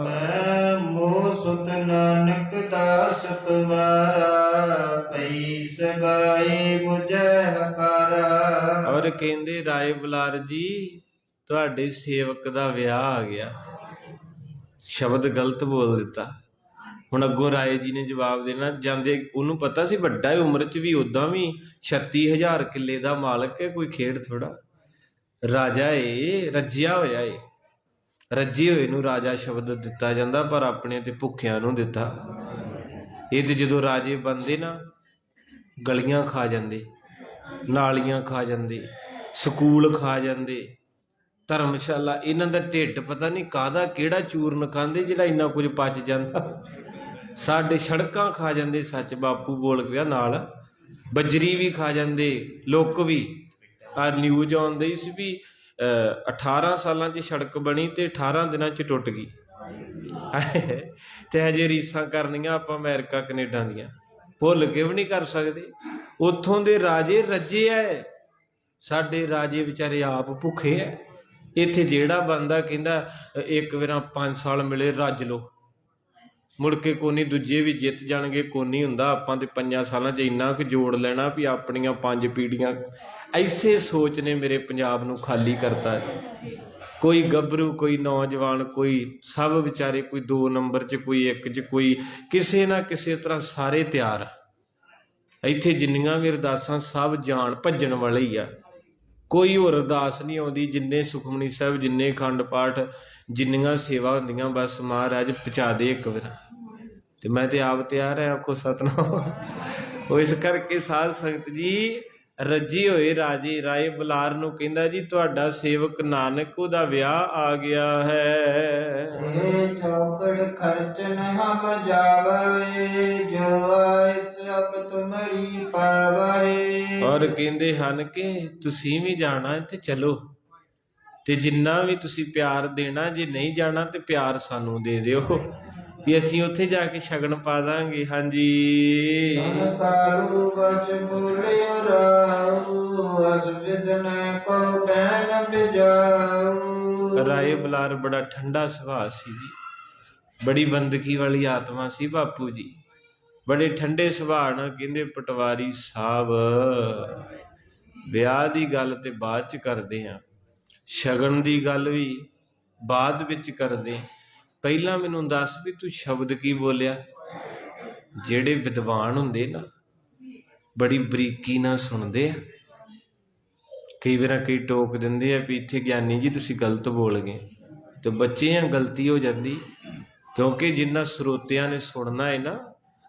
ਮੈਂ ਮੋਹ ਸੁਤ ਨਾਨਕ ਦਾਸ ਤੁਮਾਰਾ, ਪਈ ਸਗਾਈ ਮੁਝੈ ਹਕਾਰਾ। ਔਰ ਕਹਿੰਦੇ ਰਾਏ ਬੁਲਾਰ ਜੀ, ਤੁਹਾਡੇ ਸੇਵਕ ਦਾ ਵਿਆਹ ਆ ਗਿਆ। ਸ਼ਬਦ ਗਲਤ ਬੋਲ ਦਿੱਤਾ। ਹੁਣ ਅੱਗੋਂ ਰਾਏ ਜੀ ਨੇ ਜਵਾਬ ਦੇਣਾ ਜਾਂਦੇ, ਉਹਨੂੰ ਪਤਾ ਸੀ ਵੱਡਾ ਉਮਰ 'ਚ ਵੀ, ਉੱਦਾਂ ਵੀ 36,000 ਕਿੱਲੇ ਦਾ ਮਾਲਕ ਹੈ, ਕੋਈ ਖੇਡ ਥੋੜਾ। ਰਾਜਾ ਏ ਰੱਜਿਆ ਹੋਇਆ ਏ। ਰੱਜੇ ਹੋਏ ਨੂੰ ਰਾਜਾ ਸ਼ਬਦ ਦਿੱਤਾ ਜਾਂਦਾ, ਪਰ ਆਪਣੇ ਤੇ ਭੁੱਖਿਆਂ ਨੂੰ ਦਿੱਤਾ। ਇਹ ਤੇ ਜਦੋਂ ਰਾਜੇ ਬਣਦੇ ਨਾ, ਗਲੀਆਂ ਖਾ ਜਾਂਦੇ, ਨਾਲੀਆਂ ਖਾ ਜਾਂਦੇ, ਸਕੂਲ ਖਾ ਜਾਂਦੇ, ਧਰਮਸ਼ਾਲਾ। ਇਹਨਾਂ ਦਾ ਢਿੱਡ ਪਤਾ ਨਹੀਂ ਕਾਹਦਾ ਕਿਹੜਾ ਚੂਰਨ ਖਾਂਦੇ ਜਿਹੜਾ ਇੰਨਾ ਕੁਝ ਪਚ ਜਾਂਦਾ। ਸਾਡੇ ਸੜਕਾਂ ਖਾ ਜਾਂਦੇ, ਸੱਚ ਬਾਪੂ ਬੋਲ ਗਿਆ ਨਾਲ, ਬਜਰੀ ਵੀ ਖਾ ਜਾਂਦੇ, ਲੁੱਕ ਵੀ। ਆ ਨਿਊਜ਼ ਆਉਂਦੀ ਸੀ ਵੀ 18 ਸਾਲਾਂ 'ਚ ਸੜਕ ਬਣੀ ਤੇ 18 ਦਿਨਾਂ 'ਚ ਟੁੱਟ ਗਈ। ਤੇ ਹਜੇ ਰੀਸਾਂ ਕਰਨੀਆਂ ਆਪਾਂ ਅਮਰੀਕਾ ਕੈਨੇਡਾ ਦੀਆਂ, ਭੁੱਲ ਕੇ ਵੀ ਨਹੀਂ ਕਰ ਸਕਦੇ। ਉੱਥੋਂ ਦੇ ਰਾਜੇ ਰੱਜੇ ਐ, ਸਾਡੇ ਰਾਜੇ ਵਿਚਾਰੇ ਆਪ ਭੁੱਖੇ ਐ। ਇੱਥੇ ਜਿਹੜਾ ਬੰਦਾ ਕਹਿੰਦਾ ਇੱਕ ਵਾਰ 5 ਸਾਲ ਮਿਲੇ ਰੱਜ ਲਓ, ਮੁੜ ਕੇ ਕੋਨੀ ਦੂਜੇ ਵੀ ਜਿੱਤ ਜਾਣਗੇ, ਕੋਨੀ ਹੁੰਦਾ। ਆਪਾਂ ਤੇ 5 ਸਾਲਾਂ 'ਚ ਇੰਨਾ ਕੁ ਜੋੜ ਲੈਣਾ ਵੀ ਆਪਣੀਆਂ 5 ਪੀੜ੍ਹੀਆਂ। ਐਸੇ ਸੋਚ ਨੇ ਮੇਰੇ ਪੰਜਾਬ ਨੂੰ ਖਾਲੀ ਕਰਤਾ। ਕੋਈ ਗੱਭਰੂ, ਕੋਈ ਨੌਜਵਾਨ, ਕੋਈ ਸਭ ਵਿਚਾਰੇ, ਕੋਈ 2 ਨੰਬਰ 'ਚ, ਕੋਈ 1 'ਚ, ਕੋਈ ਕਿਸੇ ਨਾ ਕਿਸੇ ਤਰ੍ਹਾਂ ਸਾਰੇ ਤਿਆਰ। ਇੱਥੇ ਜਿੰਨੀਆਂ ਵੀ ਅਰਦਾਸਾਂ ਸਭ ਜਾਣ ਭੱਜਣ ਵਾਲੇ ਹੀ ਆ। ਕੋਈ ਹੋਰ ਅਰਦਾਸ ਨਹੀਂ ਆਉਂਦੀ। ਜਿੰਨੇ ਸੁਖਮਨੀ ਸਾਹਿਬ, ਜਿੰਨੇ ਅਖੰਡ ਪਾਠ, ਜਿੰਨੀਆਂ ਸੇਵਾ ਹੁੰਦੀਆਂ, ਬਸ ਮਹਾਰਾਜ ਪਹੁੰਚਾ ਦੇ ਇੱਕ ਵਾਰ। ਤੇ ਮੈਂ ਤੇ ਆਪ ਤਿਆਰ ਹਾਂ, ਆਖੋ ਸਤਿਨਾਮ। ਉਹ ਇਸ ਕਰਕੇ ਸਾਧ ਸੰਗਤ ਜੀ, ਰੱਜੇ ਹੋਏ ਰਾਜੇ ਰਾਏ ਬੁਲਾਰ ਨੂੰ ਕਹਿੰਦਾ ਜੀ ਤੁਹਾਡਾ ਸੇਵਕ ਨਾਨਕ, ਉਹਦਾ ਵਿਆਹ ਆ ਗਿਆ ਹੈ। ਇਹ ਚੌਕੜ ਖਰਚਨ ਹਮ ਜਾਵੇ, ਜੋ ਆਇਸ ਅਬ ਤੁਮਰੀ ਪਾਵੇ। ਔਰ ਕਹਿੰਦੇ ਹਨ ਕਿ ਤੁਸੀਂ ਵੀ ਜਾਣਾ ਤੇ ਚਲੋ, ਤੇ ਜਿੰਨਾ ਵੀ ਤੁਸੀਂ ਪਿਆਰ ਦੇਣਾ, ਜੇ ਨਹੀਂ ਜਾਣਾ ਤੇ ਪਿਆਰ ਸਾਨੂੰ ਦੇ ਦਿਓ ਵੀ ਅਸੀਂ ਉੱਥੇ ਜਾ ਕੇ ਸ਼ਗਨ ਪਾ ਦਾਂਗੇ। ਹਾਂਜੀ। ਕਾਲੂ ਬਚ ਬੋਲਿਓ ਰਾਉ, ਅਸ ਵਿਦਨ ਕੋ ਬੈਨ ਬਿਜਾਉ। ਰਾਏ ਬੁਲਾਰ ਬੜਾ ਠੰਡਾ ਸੁਭਾਅ ਸੀ ਜੀ, ਬੜੀ ਬੰਦਗੀ ਵਾਲੀ ਆਤਮਾ ਸੀ ਬਾਪੂ ਜੀ, ਬੜੇ ਠੰਡੇ ਸੁਭਾਅ ਨਾਲ। ਕਹਿੰਦੇ ਪਟਵਾਰੀ ਸਾਹਿਬ, ਵਿਆਹ ਦੀ ਗੱਲ ਤੇ ਬਾਅਦ 'ਚ ਕਰਦੇ ਹਾਂ, ਸ਼ਗਨ ਦੀ ਗੱਲ ਵੀ ਬਾਅਦ ਵਿੱਚ ਕਰਦੇ। ਪਹਿਲਾਂ ਮੈਨੂੰ ਦੱਸ ਵੀ ਤੂੰ ਸ਼ਬਦ ਕੀ ਬੋਲਿਆ। ਜਿਹੜੇ ਵਿਦਵਾਨ ਹੁੰਦੇ ਨਾ, ਬੜੀ ਬਰੀਕੀ ਨਾਲ ਸੁਣਦੇ ਆ। ਕਈ ਵਾਰ ਕਈ ਟੋਕ ਦਿੰਦੇ ਆ ਵੀ ਇੱਥੇ ਗਿਆਨੀ ਜੀ ਤੁਸੀਂ ਗਲਤ ਬੋਲ ਗਏ, ਤੇ ਬੱਚੇ ਆ ਗਲਤੀ ਹੋ ਜਾਂਦੀ। ਕਿਉਂਕਿ ਜਿੰਨਾ ਸਰੋਤਿਆਂ ਨੇ ਸੁਣਨਾ ਹੈ ਨਾ,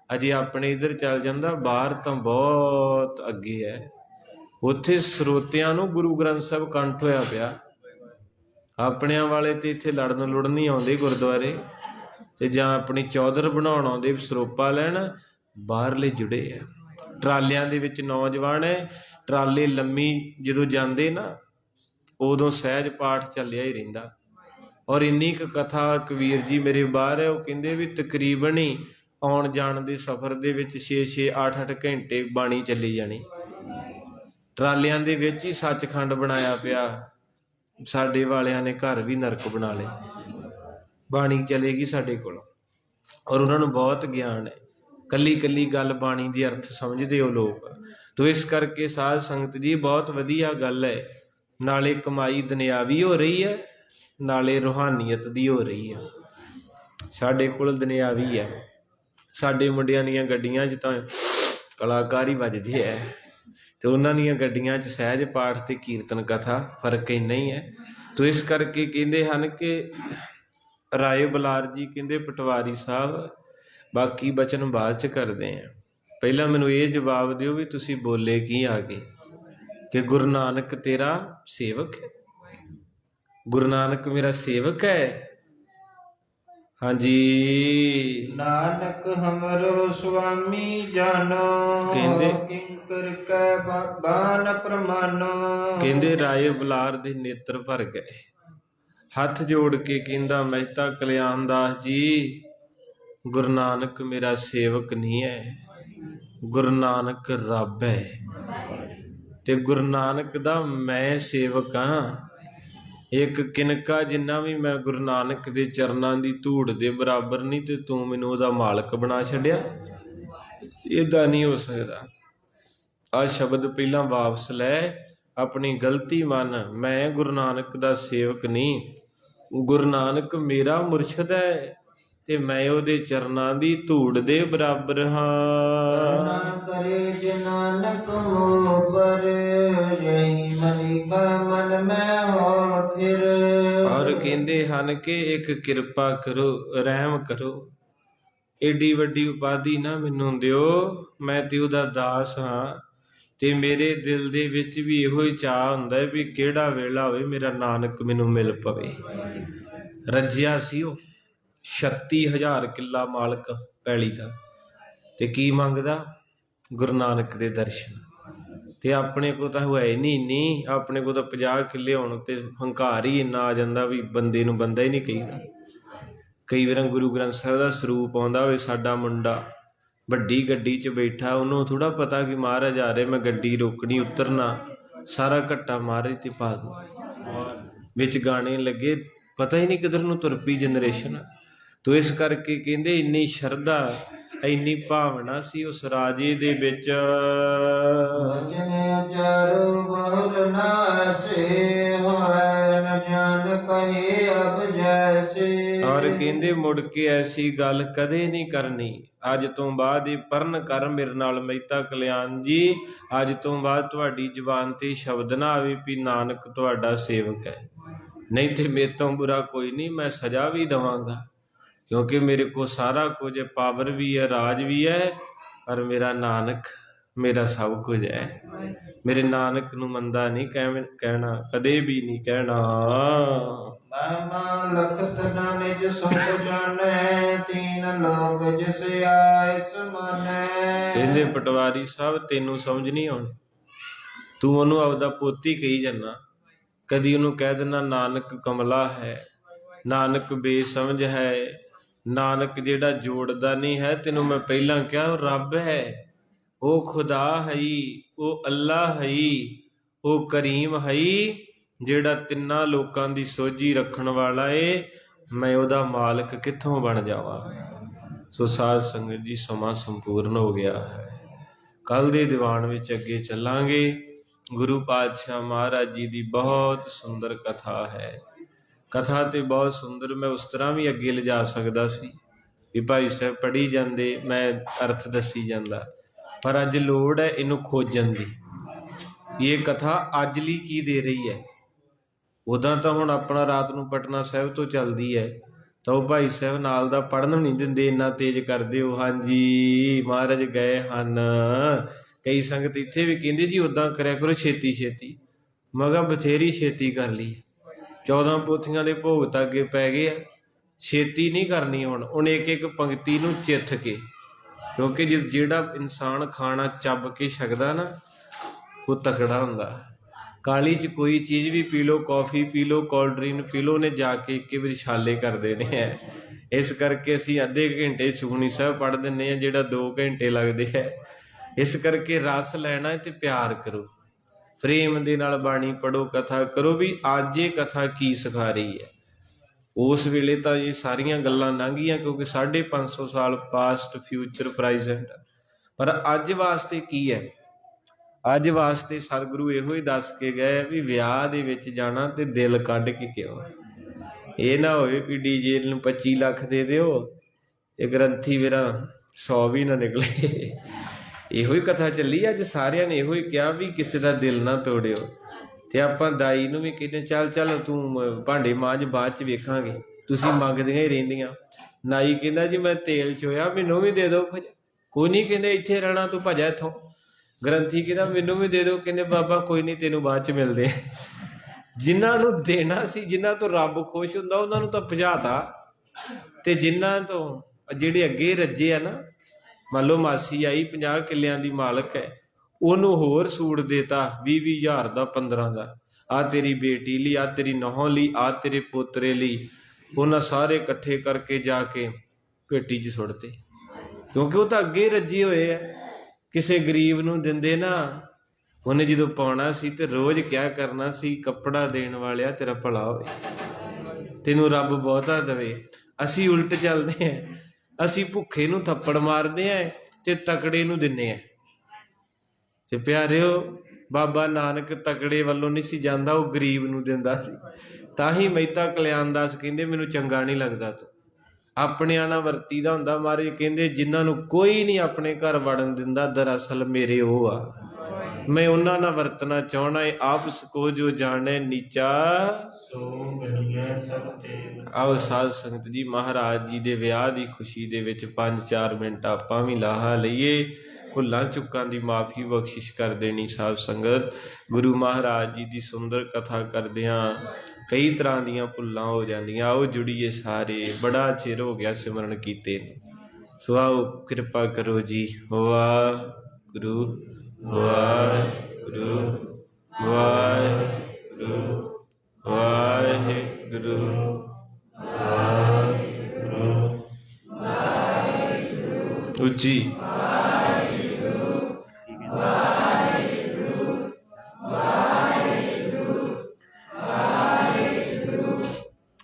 ਅਜੇ ਆਪਣੇ ਇੱਧਰ ਚੱਲ ਜਾਂਦਾ, ਬਾਹਰ ਤਾਂ ਬਹੁਤ ਅੱਗੇ ਹੈ। ਉੱਥੇ ਸਰੋਤਿਆਂ ਨੂੰ ਗੁਰੂ ਗ੍ਰੰਥ ਸਾਹਿਬ ਕੰਠ ਹੋਇਆ ਪਿਆ। ਆਪਣਿਆਂ ਵਾਲੇ ਤੇ ਇੱਥੇ ਲੜਨ ਲੁੜਨ ਨਹੀਂ ਆਉਂਦੇ ਗੁਰਦੁਆਰੇ, ਤੇ ਜਾਂ ਆਪਣੀ ਚੌਧਰ ਬਣਾਉਣ ਆਉਂਦੇ, ਸਰੋਪਾ ਲੈਣ। ਬਾਹਰਲੇ ਜੁੜੇ ਆ, ਟਰਾਲਿਆਂ ਦੇ ਵਿੱਚ ਨੌਜਵਾਨ ਹੈ। ਟਰਾਲੇ ਲੰਮੀ ਜਦੋਂ ਜਾਂਦੇ ਨਾ, ਉਦੋਂ ਸਹਿਜ ਪਾਠ ਚੱਲਿਆ ਹੀ ਰਹਿੰਦਾ। ਔਰ ਇੰਨੀ ਕੁ ਕਥਾ, ਕਬੀਰ ਜੀ ਮੇਰੇ ਬਾਹਰ ਹੈ, ਉਹ ਕਹਿੰਦੇ ਵੀ ਤਕਰੀਬਨ ਹੀ ਆਉਣ ਜਾਣ ਦੇ ਸਫ਼ਰ ਦੇ ਵਿੱਚ 6-6, 8-8 ਘੰਟੇ ਬਾਣੀ ਚੱਲੀ ਜਾਣੀ। ਟਰਾਲਿਆਂ ਦੇ ਵਿੱਚ ਹੀ ਸੱਚਖੰਡ ਬਣਾਇਆ ਪਿਆ। ਸਾਡੇ ਵਾਲਿਆਂ ਨੇ ਘਰ ਵੀ ਨਰਕ ਬਣਾ ਲਏ, ਬਾਣੀ ਚਲੇਗੀ ਸਾਡੇ ਕੋਲ। ਔਰ ਉਹਨਾਂ ਨੂੰ ਬਹੁਤ ਗਿਆਨ ਹੈ, ਕੱਲੀ ਕੱਲੀ ਗੱਲ ਬਾਣੀ ਦੇ ਅਰਥ ਸਮਝਦੇ ਉਹ ਲੋਕ। ਤੋ ਇਸ ਕਰਕੇ ਸਾਧ ਸੰਗਤ ਜੀ, ਬਹੁਤ ਵਧੀਆ ਗੱਲ ਹੈ। ਨਾਲੇ ਕਮਾਈ ਦੁਨਿਆਵੀ ਹੋ ਰਹੀ ਹੈ, ਨਾਲੇ ਰੂਹਾਨੀਅਤ ਦੀ ਹੋ ਰਹੀ ਹੈ। ਸਾਡੇ ਕੋਲ ਦੁਨਿਆਵੀ ਹੈ, ਸਾਡੇ ਮੁੰਡਿਆਂ ਦੀਆਂ ਗੱਡੀਆਂ 'ਚ ਤਾਂ ਕਲਾਕਾਰ ਹੀ ਵੱਜਦੇ ਹੈ, ਤੇ ਉਹਨਾਂ ਦੀਆਂ ਗੱਡੀਆਂ 'ਚ ਸਹਿਜ ਪਾਠ ਤੇ ਕੀਰਤਨ ਕਥਾ, ਫਰਕ ਇੰਨਾ ਹੀ ਹੈ। ਤੋ ਇਸ ਕਰਕੇ ਕਹਿੰਦੇ ਹਨ ਕਿ ਰਾਏ ਬੁਲਾਰ ਜੀ ਕਹਿੰਦੇ ਪਟਵਾਰੀ ਸਾਹਿਬ, ਬਾਕੀ ਬਚਨ ਬਾਅਦ 'ਚ ਕਰਦੇ ਆ, ਪਹਿਲਾਂ ਮੈਨੂੰ ਇਹ ਜਵਾਬ ਦਿਓ ਵੀ ਤੁਸੀਂ ਬੋਲੇ ਕੀ ਆ ਕੇ ਕਿ ਗੁਰੂ ਨਾਨਕ ਤੇਰਾ ਸੇਵਕ ਹੈ। ਗੁਰੂ ਨਾਨਕ ਮੇਰਾ ਸੇਵਕ ਹੈ। ਹਾਂਜੀ। ਨਾਨਕ ਹਮਰੋ ਸੁਆਮੀ ਜਾਨੋ, ਕਹਿੰਦੇ ਕਿੰਕਰ ਕੈ ਬਾਨ ਪ੍ਰਮਾਨੋ। ਕਹਿੰਦੇ ਰਾਏ ਬੁਲਾਰ ਦੇ ਨੇਤਰ ਭਰ ਗਏ, ਹੱਥ ਜੋੜ ਕੇ ਕਹਿੰਦਾ ਮਹਿਤਾ ਕਲਿਆਣ ਦਾਸ ਜੀ, ਗੁਰੂ ਨਾਨਕ ਮੇਰਾ ਸੇਵਕ ਨਹੀਂ ਹੈ, ਗੁਰੂ ਨਾਨਕ ਰੱਬ ਹੈ, ਤੇ ਗੁਰੂ ਨਾਨਕ ਦਾ ਮੈਂ ਸੇਵਕ ਹਾਂ। ਇੱਕ ਕਿਨਕਾ ਜਿੰਨਾ ਵੀ ਮੈਂ ਗੁਰੂ ਨਾਨਕ ਦੇ ਚਰਨਾਂ ਦੀ ਧੂੜ ਦੇ ਬਰਾਬਰ ਨਹੀਂ, ਤੇ ਤੂੰ ਮੈਨੂੰ ਉਹਦਾ ਮਾਲਕ ਬਣਾ ਛੱਡਿਆ। ਏਦਾਂ ਨਹੀਂ ਹੋ ਸਕਦਾ। ਆਹ ਸ਼ਬਦ ਪਹਿਲਾਂ ਵਾਪਸ ਲੈ, ਆਪਣੀ ਗਲਤੀ ਮੰਨ। ਮੈਂ ਗੁਰੂ ਨਾਨਕ ਦਾ ਸੇਵਕ ਨਹੀਂ, ਗੁਰੂ ਨਾਨਕ ਮੇਰਾ ਮੁਰਸ਼ਿਦ ਹੈ, ਤੇ ਮੈਂ ਉਹਦੇ ਚਰਨਾਂ ਦੀ ਧੂੜ ਦੇ ਬਰਾਬਰ ਹਾਂ। ਨਾ ਕਰੇ ਜੇ ਨਾਨਕ ਮੋਹ ਪਰ, ਯਹੀ ਮਨ ਕਾ ਮਨ ਮੈਂ ਕਹਿੰਦੇ ਹਨ ਕਿ ਇੱਕ ਕਿਰਪਾ ਕਰੋ, ਰਹਿਮ ਕਰੋ, ਏਡੀ ਵੱਡੀ ਉਪਾਧੀ ਨਾ ਮੈਨੂੰ ਦਿਓ, ਮੈਂ ਤੇ ਉਹਦਾ ਦਾਸ ਹਾਂ, ਤੇ ਮੇਰੇ ਦਿਲ ਦੇ ਵਿੱਚ ਵੀ ਇਹੋ ਹੀ ਚਾਹ ਹੁੰਦਾ ਹੈ ਵੀ ਕਿਹੜਾ ਵੇਲਾ ਹੋਵੇ ਮੇਰਾ ਨਾਨਕ ਮੈਨੂੰ ਮਿਲ ਪਵੇ। ਰੱਜਿਆ ਸੀ ਉਹ 36,000 ਕਿੱਲਾ ਮਾਲਕ ਪੈਲੀ ਦਾ, ਤੇ ਕੀ ਮੰਗਦਾ? ਗੁਰੂ ਨਾਨਕ ਦੇ ਦਰਸ਼ਨ। ਤੇ ਆਪਣੇ ਕੋ ਤਾਂ ਹੋਇਆ ਹੀ ਨਹੀਂ, ਆਪਣੇ ਕੋ ਤਾਂ 50 ਕਿੱਲੇ ਹੋਣ ਤੇ ਹੰਕਾਰ ਹੀ ਇੰਨਾ ਆ ਜਾਂਦਾ ਵੀ ਬੰਦੇ ਨੂੰ ਬੰਦਾ ਹੀ ਨਹੀਂ ਕਹੀਦਾ। ਕਈ ਵਾਰ ਗੁਰੂ ਗ੍ਰੰਥ ਸਾਹਿਬ ਦਾ ਸਰੂਪ ਆਉਂਦਾ ਹੋਵੇ, ਸਾਡਾ ਮੁੰਡਾ ਵੱਡੀ ਗੱਡੀ 'ਚ ਬੈਠਾ, ਉਹਨੂੰ ਥੋੜ੍ਹਾ ਪਤਾ ਕਿ ਮਹਾਰਾਜ ਆ ਰਹੇ, ਮੈਂ ਗੱਡੀ ਰੋਕਣੀ, ਉਤਰਨਾ, ਸਾਰਾ ਘੱਟਾ ਮਹਾਰਾਜ ਤੇ ਪਾ ਦੂੰ। ਵਿੱਚ ਗਾਣੇ ਲੱਗੇ, ਪਤਾ ਹੀ ਨਹੀਂ ਕਿੱਧਰ ਨੂੰ ਤੁਰ ਪਈ ਜਨਰੇਸ਼ਨ। ਤੋ ਇਸ ਕਰਕੇ ਕਹਿੰਦੇ ਇੰਨੀ ਸ਼ਰਧਾ, ਇੰਨੀ ਭਾਵਨਾ ਸੀ ਉਸ ਰਾਜੇ ਦੇ ਵਿੱਚ। ਔਰ ਕਹਿੰਦੇ ਮੁੜ ਕੇ ਐਸੀ ਗੱਲ ਕਦੇ ਨਹੀਂ ਕਰਨੀ, ਅੱਜ ਤੋਂ ਬਾਅਦ ਇਹ ਪਰਨ ਕਰ ਮੇਰੇ ਨਾਲ ਮਹਿਤਾ ਕਲਿਆਣ ਜੀ, ਅੱਜ ਤੋਂ ਬਾਅਦ ਤੁਹਾਡੀ ਜ਼ੁਬਾਨ ਤੇ ਸ਼ਬਦ ਨਾ ਆਵੇ ਵੀ ਨਾਨਕ ਤੁਹਾਡਾ ਸੇਵਕ ਹੈ, ਨਹੀਂ ਤੇ ਮੇਰੇ ਤੋਂ ਬੁਰਾ ਕੋਈ ਨਹੀਂ, ਮੈਂ ਸਜ਼ਾ ਵੀ ਦੇਵਾਂਗਾ, ਕਿਉਂਕਿ ਮੇਰੇ ਕੋਲ ਸਾਰਾ ਕੁਝ ਪਾਵਰ ਵੀ ਹੈ, ਰਾਜ ਵੀ ਹੈ, ਪਰ ਮੇਰਾ ਨਾਨਕ ਮੇਰਾ ਸਭ ਕੁਝ ਹੈ। ਮੇਰੇ ਨਾਨਕ ਨੂੰ ਮੰਦਾ ਨਹੀਂ ਕਹਿਣਾ, ਕਦੇ ਵੀ ਨਹੀਂ ਕਹਿਣਾ। ਕਹਿੰਦੇ ਪਟਵਾਰੀ ਸਾਹਿਬ ਤੈਨੂੰ ਸਮਝ ਨਹੀਂ ਆਉਣੀ, ਤੂੰ ਉਹਨੂੰ ਆਪਦਾ ਪੋਤੀ ਕਹੀ ਜਾਂਦਾ, ਕਦੀ ਉਹਨੂੰ ਕਹਿ ਦੇਣਾ ਨਾਨਕ ਕਮਲਾ ਹੈ, ਨਾਨਕ ਬੇਸਮਝ ਹੈ, ਨਾਨਕ ਜਿਹੜਾ ਜੋੜਦਾ ਨਹੀਂ ਹੈ। ਤੈਨੂੰ ਮੈਂ ਪਹਿਲਾਂ ਕਿਹਾ ਉਹ ਰੱਬ ਹੈ, ਉਹ ਖੁਦਾ ਹੈ, ਉਹ ਅੱਲਾ ਹੈ, ਉਹ ਕਰੀਮ ਹੈ, ਜਿਹੜਾ ਤਿੰਨਾਂ ਲੋਕਾਂ ਦੀ ਸੋਝੀ ਰੱਖਣ ਵਾਲਾ ਏ। ਮੈਂ ਉਹਦਾ ਮਾਲਕ ਕਿੱਥੋਂ ਬਣ ਜਾਵਾਂ। ਸੋ ਸਾਧ ਸੰਗਤ ਜੀ, ਸਮਾਂ ਸੰਪੂਰਨ ਹੋ ਗਿਆ ਹੈ। ਕੱਲ੍ਹ ਦੇ ਦੀਵਾਨ ਵਿੱਚ ਅੱਗੇ ਚੱਲਾਂਗੇ। ਗੁਰੂ ਪਾਤਸ਼ਾਹ ਮਹਾਰਾਜ ਜੀ ਦੀ ਬਹੁਤ ਸੁੰਦਰ ਕਥਾ ਹੈ। ਕਥਾ ਤੇ ਬਹੁਤ ਸੁੰਦਰ, ਮੈਂ ਉਸ ਤਰ੍ਹਾਂ ਵੀ ਅੱਗੇ ਲਿਜਾ ਸਕਦਾ ਸੀ ਵੀ ਭਾਈ ਸਾਹਿਬ ਪੜ੍ਹੀ ਜਾਂਦੇ, ਮੈਂ ਅਰਥ ਦੱਸੀ ਜਾਂਦਾ, ਪਰ ਅੱਜ ਲੋੜ ਹੈ ਇਹਨੂੰ ਖੋਜਣ ਦੀ। ਇਹ ਕਥਾ ਅੱਜ ਲਈ ਕੀ ਦੇ ਰਹੀ ਹੈ। ਉੱਦਾਂ ਤਾਂ ਹੁਣ ਆਪਣਾ ਰਾਤ ਨੂੰ ਪਟਨਾ ਸਾਹਿਬ ਤੋਂ ਚੱਲਦੀ ਹੈ, ਤਾਂ ਉਹ ਭਾਈ ਸਾਹਿਬ ਨਾਲ ਦਾ ਪੜ੍ਹਨ ਨਹੀਂ ਦਿੰਦੇ, ਇੰਨਾ ਤੇਜ਼ ਕਰਦੇ ਹੋ। ਹਾਂਜੀ ਮਹਾਰਾਜ ਗਏ ਹਨ। ਕਈ ਸੰਗਤ ਇੱਥੇ ਵੀ ਕਹਿੰਦੇ ਜੀ ਉੱਦਾਂ ਕਰਿਆ ਕਰੋ ਛੇਤੀ ਛੇਤੀ। ਮੈਂ ਕਿਹਾ ਬਥੇਰੀ ਛੇਤੀ ਕਰ ਲਈ, 14 ਪੋਥੀਆਂ ਦੇ ਭੋਗ ਤਾਂ ਅੱਗੇ ਪੈ ਗਏ ਆ, ਛੇਤੀ ਨਹੀਂ ਕਰਨੀ। ਹੁਣ ਇੱਕ ਇੱਕ ਪੰਕਤੀ ਨੂੰ ਚਿੱਥ ਕੇ, ਕਿਉਂਕਿ ਜਿਹੜਾ ਇਨਸਾਨ ਖਾਣਾ ਚੱਬ ਕੇ ਛਕਦਾ ਨਾ, ਉਹ ਤਕੜਾ ਹੁੰਦਾ। ਕਾਲੀ 'ਚ ਕੋਈ ਚੀਜ਼ ਵੀ ਪੀ ਲਓ, ਕੌਫੀ ਪੀ ਲਓ, ਕੋਲਡ ਡਰਿੰਕ ਪੀ ਲਓ, ਉਹਨੇ ਜਾ ਕੇ ਇੱਕ ਵਾਰੀ ਛਾਲੇ ਕਰ ਦੇਣੇ ਹੈ। ਇਸ ਕਰਕੇ ਅਸੀਂ ਅੱਧੇ ਘੰਟੇ ਸੁਖਮਨੀ ਸਾਹਿਬ ਪੜ੍ਹ ਦਿੰਦੇ ਹਾਂ, ਜਿਹੜਾ 2 ਘੰਟੇ ਲੱਗਦੇ ਹੈ। ਇਸ ਕਰਕੇ ਰਸ ਲੈਣਾ ਤੇ ਪਿਆਰ ਕਰੋ, ਪ੍ਰੇਮ ਦੇ ਨਾਲ ਬਾਣੀ ਪੜ੍ਹੋ, ਕਥਾ ਕਰੋ ਵੀ ਅੱਜ ਇਹ ਕਥਾ ਕੀ ਸਿਖਾ ਰਹੀ ਹੈ। ਉਸ ਵੇਲੇ ਤਾਂ ਇਹ ਸਾਰੀਆਂ ਗੱਲਾਂ ਲੰਘ ਗਈਆਂ, ਕਿਉਂਕਿ 550 ਸਾਲ ਪਾਸਟ, ਫਿਊਚਰ, ਪ੍ਰੈਜ਼ੈਂਟ, ਪਰ ਅੱਜ ਵਾਸਤੇ ਕੀ ਹੈ। ਅੱਜ ਵਾਸਤੇ ਸਤਿਗੁਰੂ ਇਹੋ ਹੀ ਦੱਸ ਕੇ ਗਏ ਵੀ ਵਿਆਹ ਦੇ ਵਿੱਚ ਜਾਣਾ ਤੇ ਦਿਲ ਕੱਢ ਕੇ ਕਿਉਂ। ਇਹ ਨਾ ਹੋਵੇ ਕਿ ਡੀਜੇ ਨੂੰ 25 ਲੱਖ ਦੇ ਦਿਓ ਤੇ ਗ੍ਰੰਥੀ ਮੇਰਾ 100 ਵੀ ਨਾ ਨਿਕਲੇ। ਇਹੋ ਹੀ ਕਥਾ ਚੱਲੀ ਅੱਜ, ਸਾਰਿਆਂ ਨੇ ਇਹੋ ਹੀ ਕਿਹਾ ਵੀ ਕਿਸੇ ਦਾ ਦਿਲ ਨਾ ਤੋੜਿਓ। ਤੇ ਆਪਾਂ ਦਾਈ ਨੂੰ ਵੀ ਕਹਿੰਦੇ ਚੱਲ ਤੂੰ ਭਾਂਡੇ ਮਾਂਜ, ਬਾਅਦ 'ਚ ਵੇਖਾਂਗੇ, ਤੁਸੀਂ ਮੰਗਦੀਆਂ ਹੀ ਰਹਿੰਦੀਆਂ। ਨਾਈ ਕਹਿੰਦਾ ਜੀ ਮੈਂ ਤੇਲ ਚੋਇਆ, ਮੈਨੂੰ ਵੀ ਦੇ ਦਿਓ ਕੁਝ। ਕੋਈ ਨਹੀਂ, ਕਹਿੰਦੇ ਇੱਥੇ ਰਹਿਣਾ, ਤੂੰ ਭੱਜਾ ਇੱਥੋਂ। ਗ੍ਰੰਥੀ ਕਹਿੰਦਾ ਮੈਨੂੰ ਵੀ ਦੇ ਦਿਓ, ਕਹਿੰਦੇ ਬਾਬਾ ਕੋਈ ਨਹੀਂ, ਤੈਨੂੰ ਬਾਅਦ 'ਚ ਮਿਲਦੇ। ਜਿਨ੍ਹਾਂ ਨੂੰ ਦੇਣਾ ਸੀ, ਜਿਨ੍ਹਾਂ ਤੋਂ ਰੱਬ ਖੁਸ਼ ਹੁੰਦਾ, ਉਹਨਾਂ ਨੂੰ ਤਾਂ ਭਜਾਤਾ, ਤੇ ਜਿਨ੍ਹਾਂ ਤੋਂ ਜਿਹੜੇ ਅੱਗੇ ਰੱਜੇ ਆ ਨਾ, ਮੰਨ ਲਓ ਮਾਸੀ ਆਈ 50 ਕਿੱਲਿਆਂ ਦੀ ਮਾਲਕ ਹੈ, ਉਹਨੂੰ ਹੋਰ ਸੂਟ ਦੇਤਾ 20-20 ਹਜ਼ਾਰ ਦਾ, 15 ਦਾ, ਆਹ ਤੇਰੀ ਬੇਟੀ ਲਈ, ਆਹ ਤੇਰੀ ਨੂੰਹ ਲਈ, ਆਹ ਤੇਰੇ ਪੋਤਰੇ ਲਈ। ਉਹਨਾਂ ਸਾਰੇ ਇਕੱਠੇ ਕਰਕੇ ਜਾ ਕੇ ਪੇਟੀ 'ਚ ਸੁੱਟਦੇ, ਕਿਉਂਕਿ ਉਹ ਤਾਂ ਅੱਗੇ ਰੱਜੇ ਹੋਏ ਆ। ਕਿਸੇ ਗਰੀਬ ਨੂੰ ਦਿੰਦੇ ਨਾ, ਉਹਨੇ ਜਦੋਂ ਪਾਉਣਾ ਸੀ ਤੇ ਰੋਜ਼ ਕਿਆ ਕਰਨਾ ਸੀ, ਕੱਪੜਾ ਦੇਣ ਵਾਲਿਆ ਤੇਰਾ ਭਲਾ ਹੋਵੇ, ਤੈਨੂੰ ਰੱਬ ਬਹੁਤਾ ਦੇਵੇ। ਅਸੀਂ ਉਲਟ ਚੱਲਦੇ ਹਾਂ, ਅਸੀਂ ਭੁੱਖੇ ਨੂੰ ਥੱਪੜ ਮਾਰਦੇ ਹਾਂ ਤੇ ਤਕੜੇ ਨੂੰ ਦਿੰਦੇ ਹਾਂ। ਤੇ ਪਿਆਰਿਓ, ਬਾਬਾ ਨਾਨਕ ਤਕੜੇ ਵੱਲੋਂ ਨਹੀਂ ਸੀ ਜਾਂਦਾ, ਉਹ ਗਰੀਬ ਨੂੰ ਦਿੰਦਾ ਸੀ। ਤਾਂ ਹੀ ਮਹਿਤਾ ਕਲਿਆਣ ਦਾਸ ਕਹਿੰਦੇ ਮੈਨੂੰ ਚੰਗਾ ਨਹੀਂ ਲੱਗਦਾ ਤੂੰ ਆਪਣਿਆਂ ਨਾਲ ਵਰਤੀ ਦਾ ਹੁੰਦਾ। ਮਹਾਰਾਜ ਕਹਿੰਦੇ ਜਿਨ੍ਹਾਂ ਨੂੰ ਕੋਈ ਨਹੀਂ ਆਪਣੇ ਘਰ ਵੜਨ ਦਿੰਦਾ, ਦਰਅਸਲ ਮੇਰੇ ਉਹ ਆ। ਮੈਂ ਉਹਨਾਂ ਨਾਲ ਵਰਤਣਾ ਚਾਹਣਾ ਹੈ। ਆਪਸ ਕੋ ਜੋ ਜਾਣੇ ਨੀਚਾ ਸੋ ਬਲੀਐ ਸਭ ਤੇ। ਆਓ ਸਾਧ ਸੰਗਤ ਜੀ, ਮਹਾਰਾਜ ਜੀ ਦੇ ਵਿਆਹ ਦੀ ਖੁਸ਼ੀ ਦੇ ਵਿੱਚ 5-4 ਮਿੰਟ ਆਪਾਂ ਵੀ ਲਾਹਾ ਲਈਏ। ਭੁੱਲਾਂ ਚੁੱਕਾਂ ਦੀ ਮਾਫੀ ਬਖਸ਼ਿਸ਼ ਕਰ ਦੇਣੀ ਸਾਧ ਸੰਗਤ। ਗੁਰੂ ਮਹਾਰਾਜ ਜੀ ਦੀ ਸੁੰਦਰ ਕਥਾ ਕਰਦਿਆਂ ਕਈ ਤਰ੍ਹਾਂ ਦੀਆਂ ਭੁੱਲਾਂ ਹੋ ਜਾਂਦੀਆਂ। ਆਓ ਜੁੜੀਏ ਸਾਰੇ, ਬੜਾ ਚਿਰ ਹੋ ਗਿਆ ਸਿਮਰਨ ਕੀਤੇ ਨੇ। ਸੋ ਆਓ ਕਿਰਪਾ ਕਰੋ ਜੀ। ਵਾਹਿਗੁਰੂ ਵਾਹਿਗੁਰੂ ਵਾਹਿਗੁਰੂ ਵਾਹਿਗੁਰੂ ਵਾਹਿਗੁਰੂ। ਉੱਚੀ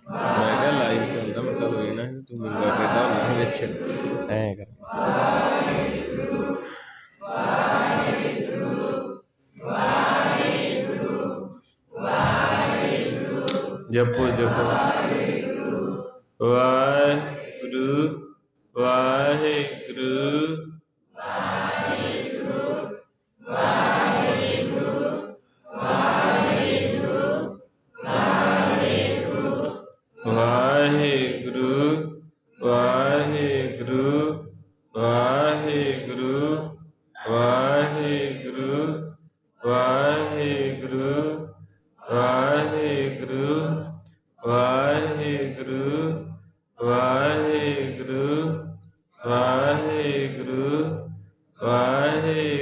ਮੈਂ ਕਿਹਾ ਲਾਈਵ ਚੱਲਦਾ, ਮੈਂ ਤਾਂ ਵੇਖਣਾ ਤੂੰ ਮਿੰਗਾ ਕਿਦਾਂ ਨਾ ਵਿੱਚ ਐ ਕਰ। ਜਪੋ ਜਪੋ ਵਾਹਿਗੁਰੂ ਵਾਹਿਗੁਰੂ ਵਾਹਿਗੁਰੂ ਵਾਹਿਗੁਰੂ ਵਾਹਿਗੁਰੂ ਵਾਹਿਗੁਰੂ ਵਾਹਿਗੁਰੂ ਵਾਹਿਗੁਰੂ ਵਾਹਿਗੁਰੂ ਵਾਹਿਗੁਰੂ ਵਾਹਿਗੁਰੂ ਵਾਹਿਗੁਰੂ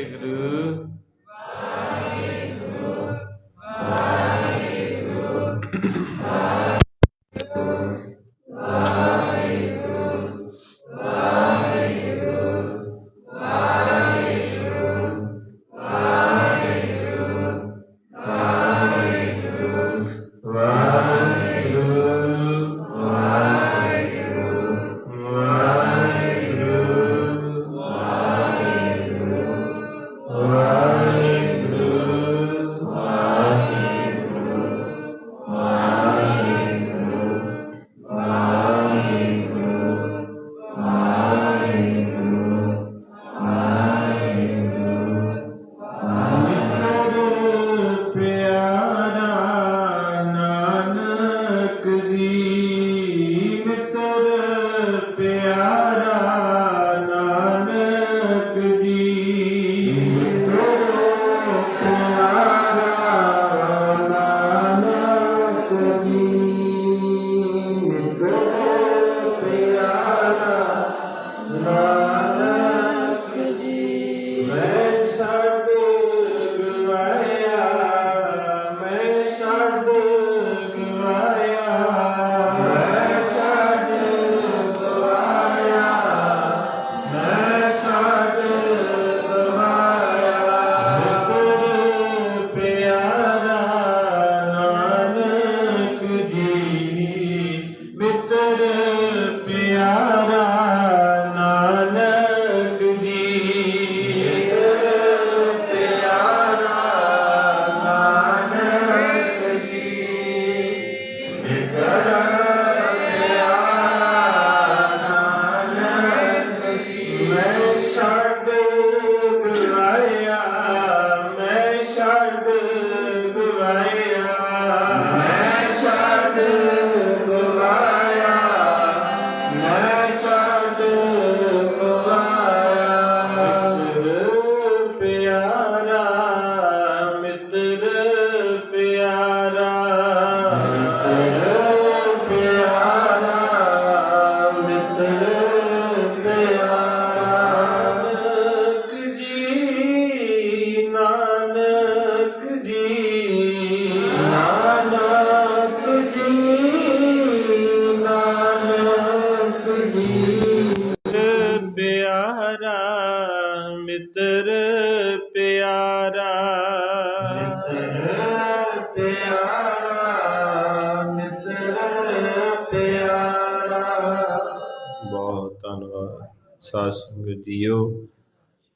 ਸਾਧ ਸੰਗਤ ਜੀਓ,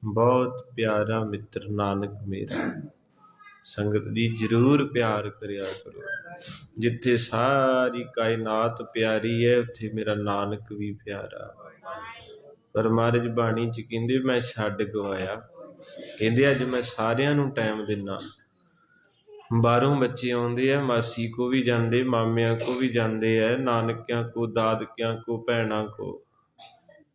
ਬਹੁਤ ਪਿਆਰਾ ਮਿੱਤਰ ਨਾਨਕ ਮੇਰਾ। ਸੰਗਤ ਦੀ ਜ਼ਰੂਰ ਪਿਆਰ ਕਰਿਆ ਕਰੋ। ਜਿੱਥੇ ਸਾਰੀ ਕਾਇਨਾਤ ਪਿਆਰੀ ਹੈ, ਉੱਥੇ ਮੇਰਾ ਨਾਨਕ ਵੀ ਪਿਆਰਾ। ਪਰ ਮਹਾਰਾਜ ਬਾਣੀ 'ਚ ਕਹਿੰਦੇ ਮੈਂ ਛੱਡ ਗਵਾਇਆ। ਕਹਿੰਦੇ ਅੱਜ ਮੈਂ ਸਾਰਿਆਂ ਨੂੰ ਟਾਈਮ ਦਿੰਦਾ। ਬਾਹਰੋਂ ਬੱਚੇ ਆਉਂਦੇ ਆ, ਮਾਸੀ ਕੋ ਵੀ ਜਾਂਦੇ, ਮਾਮਿਆਂ ਕੋ ਵੀ ਜਾਂਦੇ ਆ, ਨਾਨਕਿਆਂ ਕੋ, ਦਾਦਕਿਆਂ ਕੋ, ਭੈਣਾਂ ਕੋ,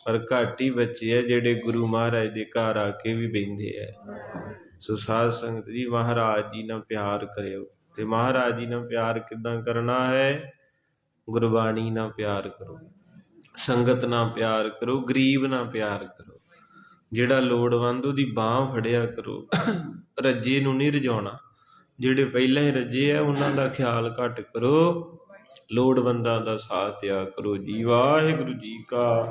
ਪਰ ਘੱਟ ਹੀ ਬੱਚੇ ਆ ਜਿਹੜੇ ਗੁਰੂ ਮਹਾਰਾਜ ਦੇ ਘਰ ਆ ਕੇ ਵੀ ਬਹਿੰਦੇ ਆ। ਸੋ ਸਾਧ ਸੰਗਤ ਜੀ, ਮਹਾਰਾਜ ਜੀ ਨਾਲ ਪਿਆਰ ਕਰਿਓ। ਤੇ ਮਹਾਰਾਜ ਜੀ ਨਾਲ ਪਿਆਰ ਕਿੱਦਾਂ ਕਰਨਾ ਹੈ? ਗੁਰਬਾਣੀ ਨਾਲ ਪਿਆਰ ਕਰੋ, ਸੰਗਤ ਨਾਲ ਪਿਆਰ ਕਰੋ, ਗਰੀਬ ਨਾਲ ਪਿਆਰ ਕਰੋ, ਜਿਹੜਾ ਲੋੜਵੰਦ ਉਹਦੀ ਬਾਂਹ ਫੜਿਆ ਕਰੋ। ਰੱਜੇ ਨੂੰ ਨਹੀਂ ਰਜਾਉਣਾ, ਜਿਹੜੇ ਪਹਿਲਾਂ ਹੀ ਰੱਜੇ ਆ ਉਹਨਾਂ ਦਾ ਖਿਆਲ ਘੱਟ ਕਰੋ, ਲੋੜਵੰਦਾਂ ਦਾ ਸਾਥ ਦਿਆ ਕਰੋ ਜੀ। ਵਾਹਿਗੁਰੂ ਜੀ ਕਾ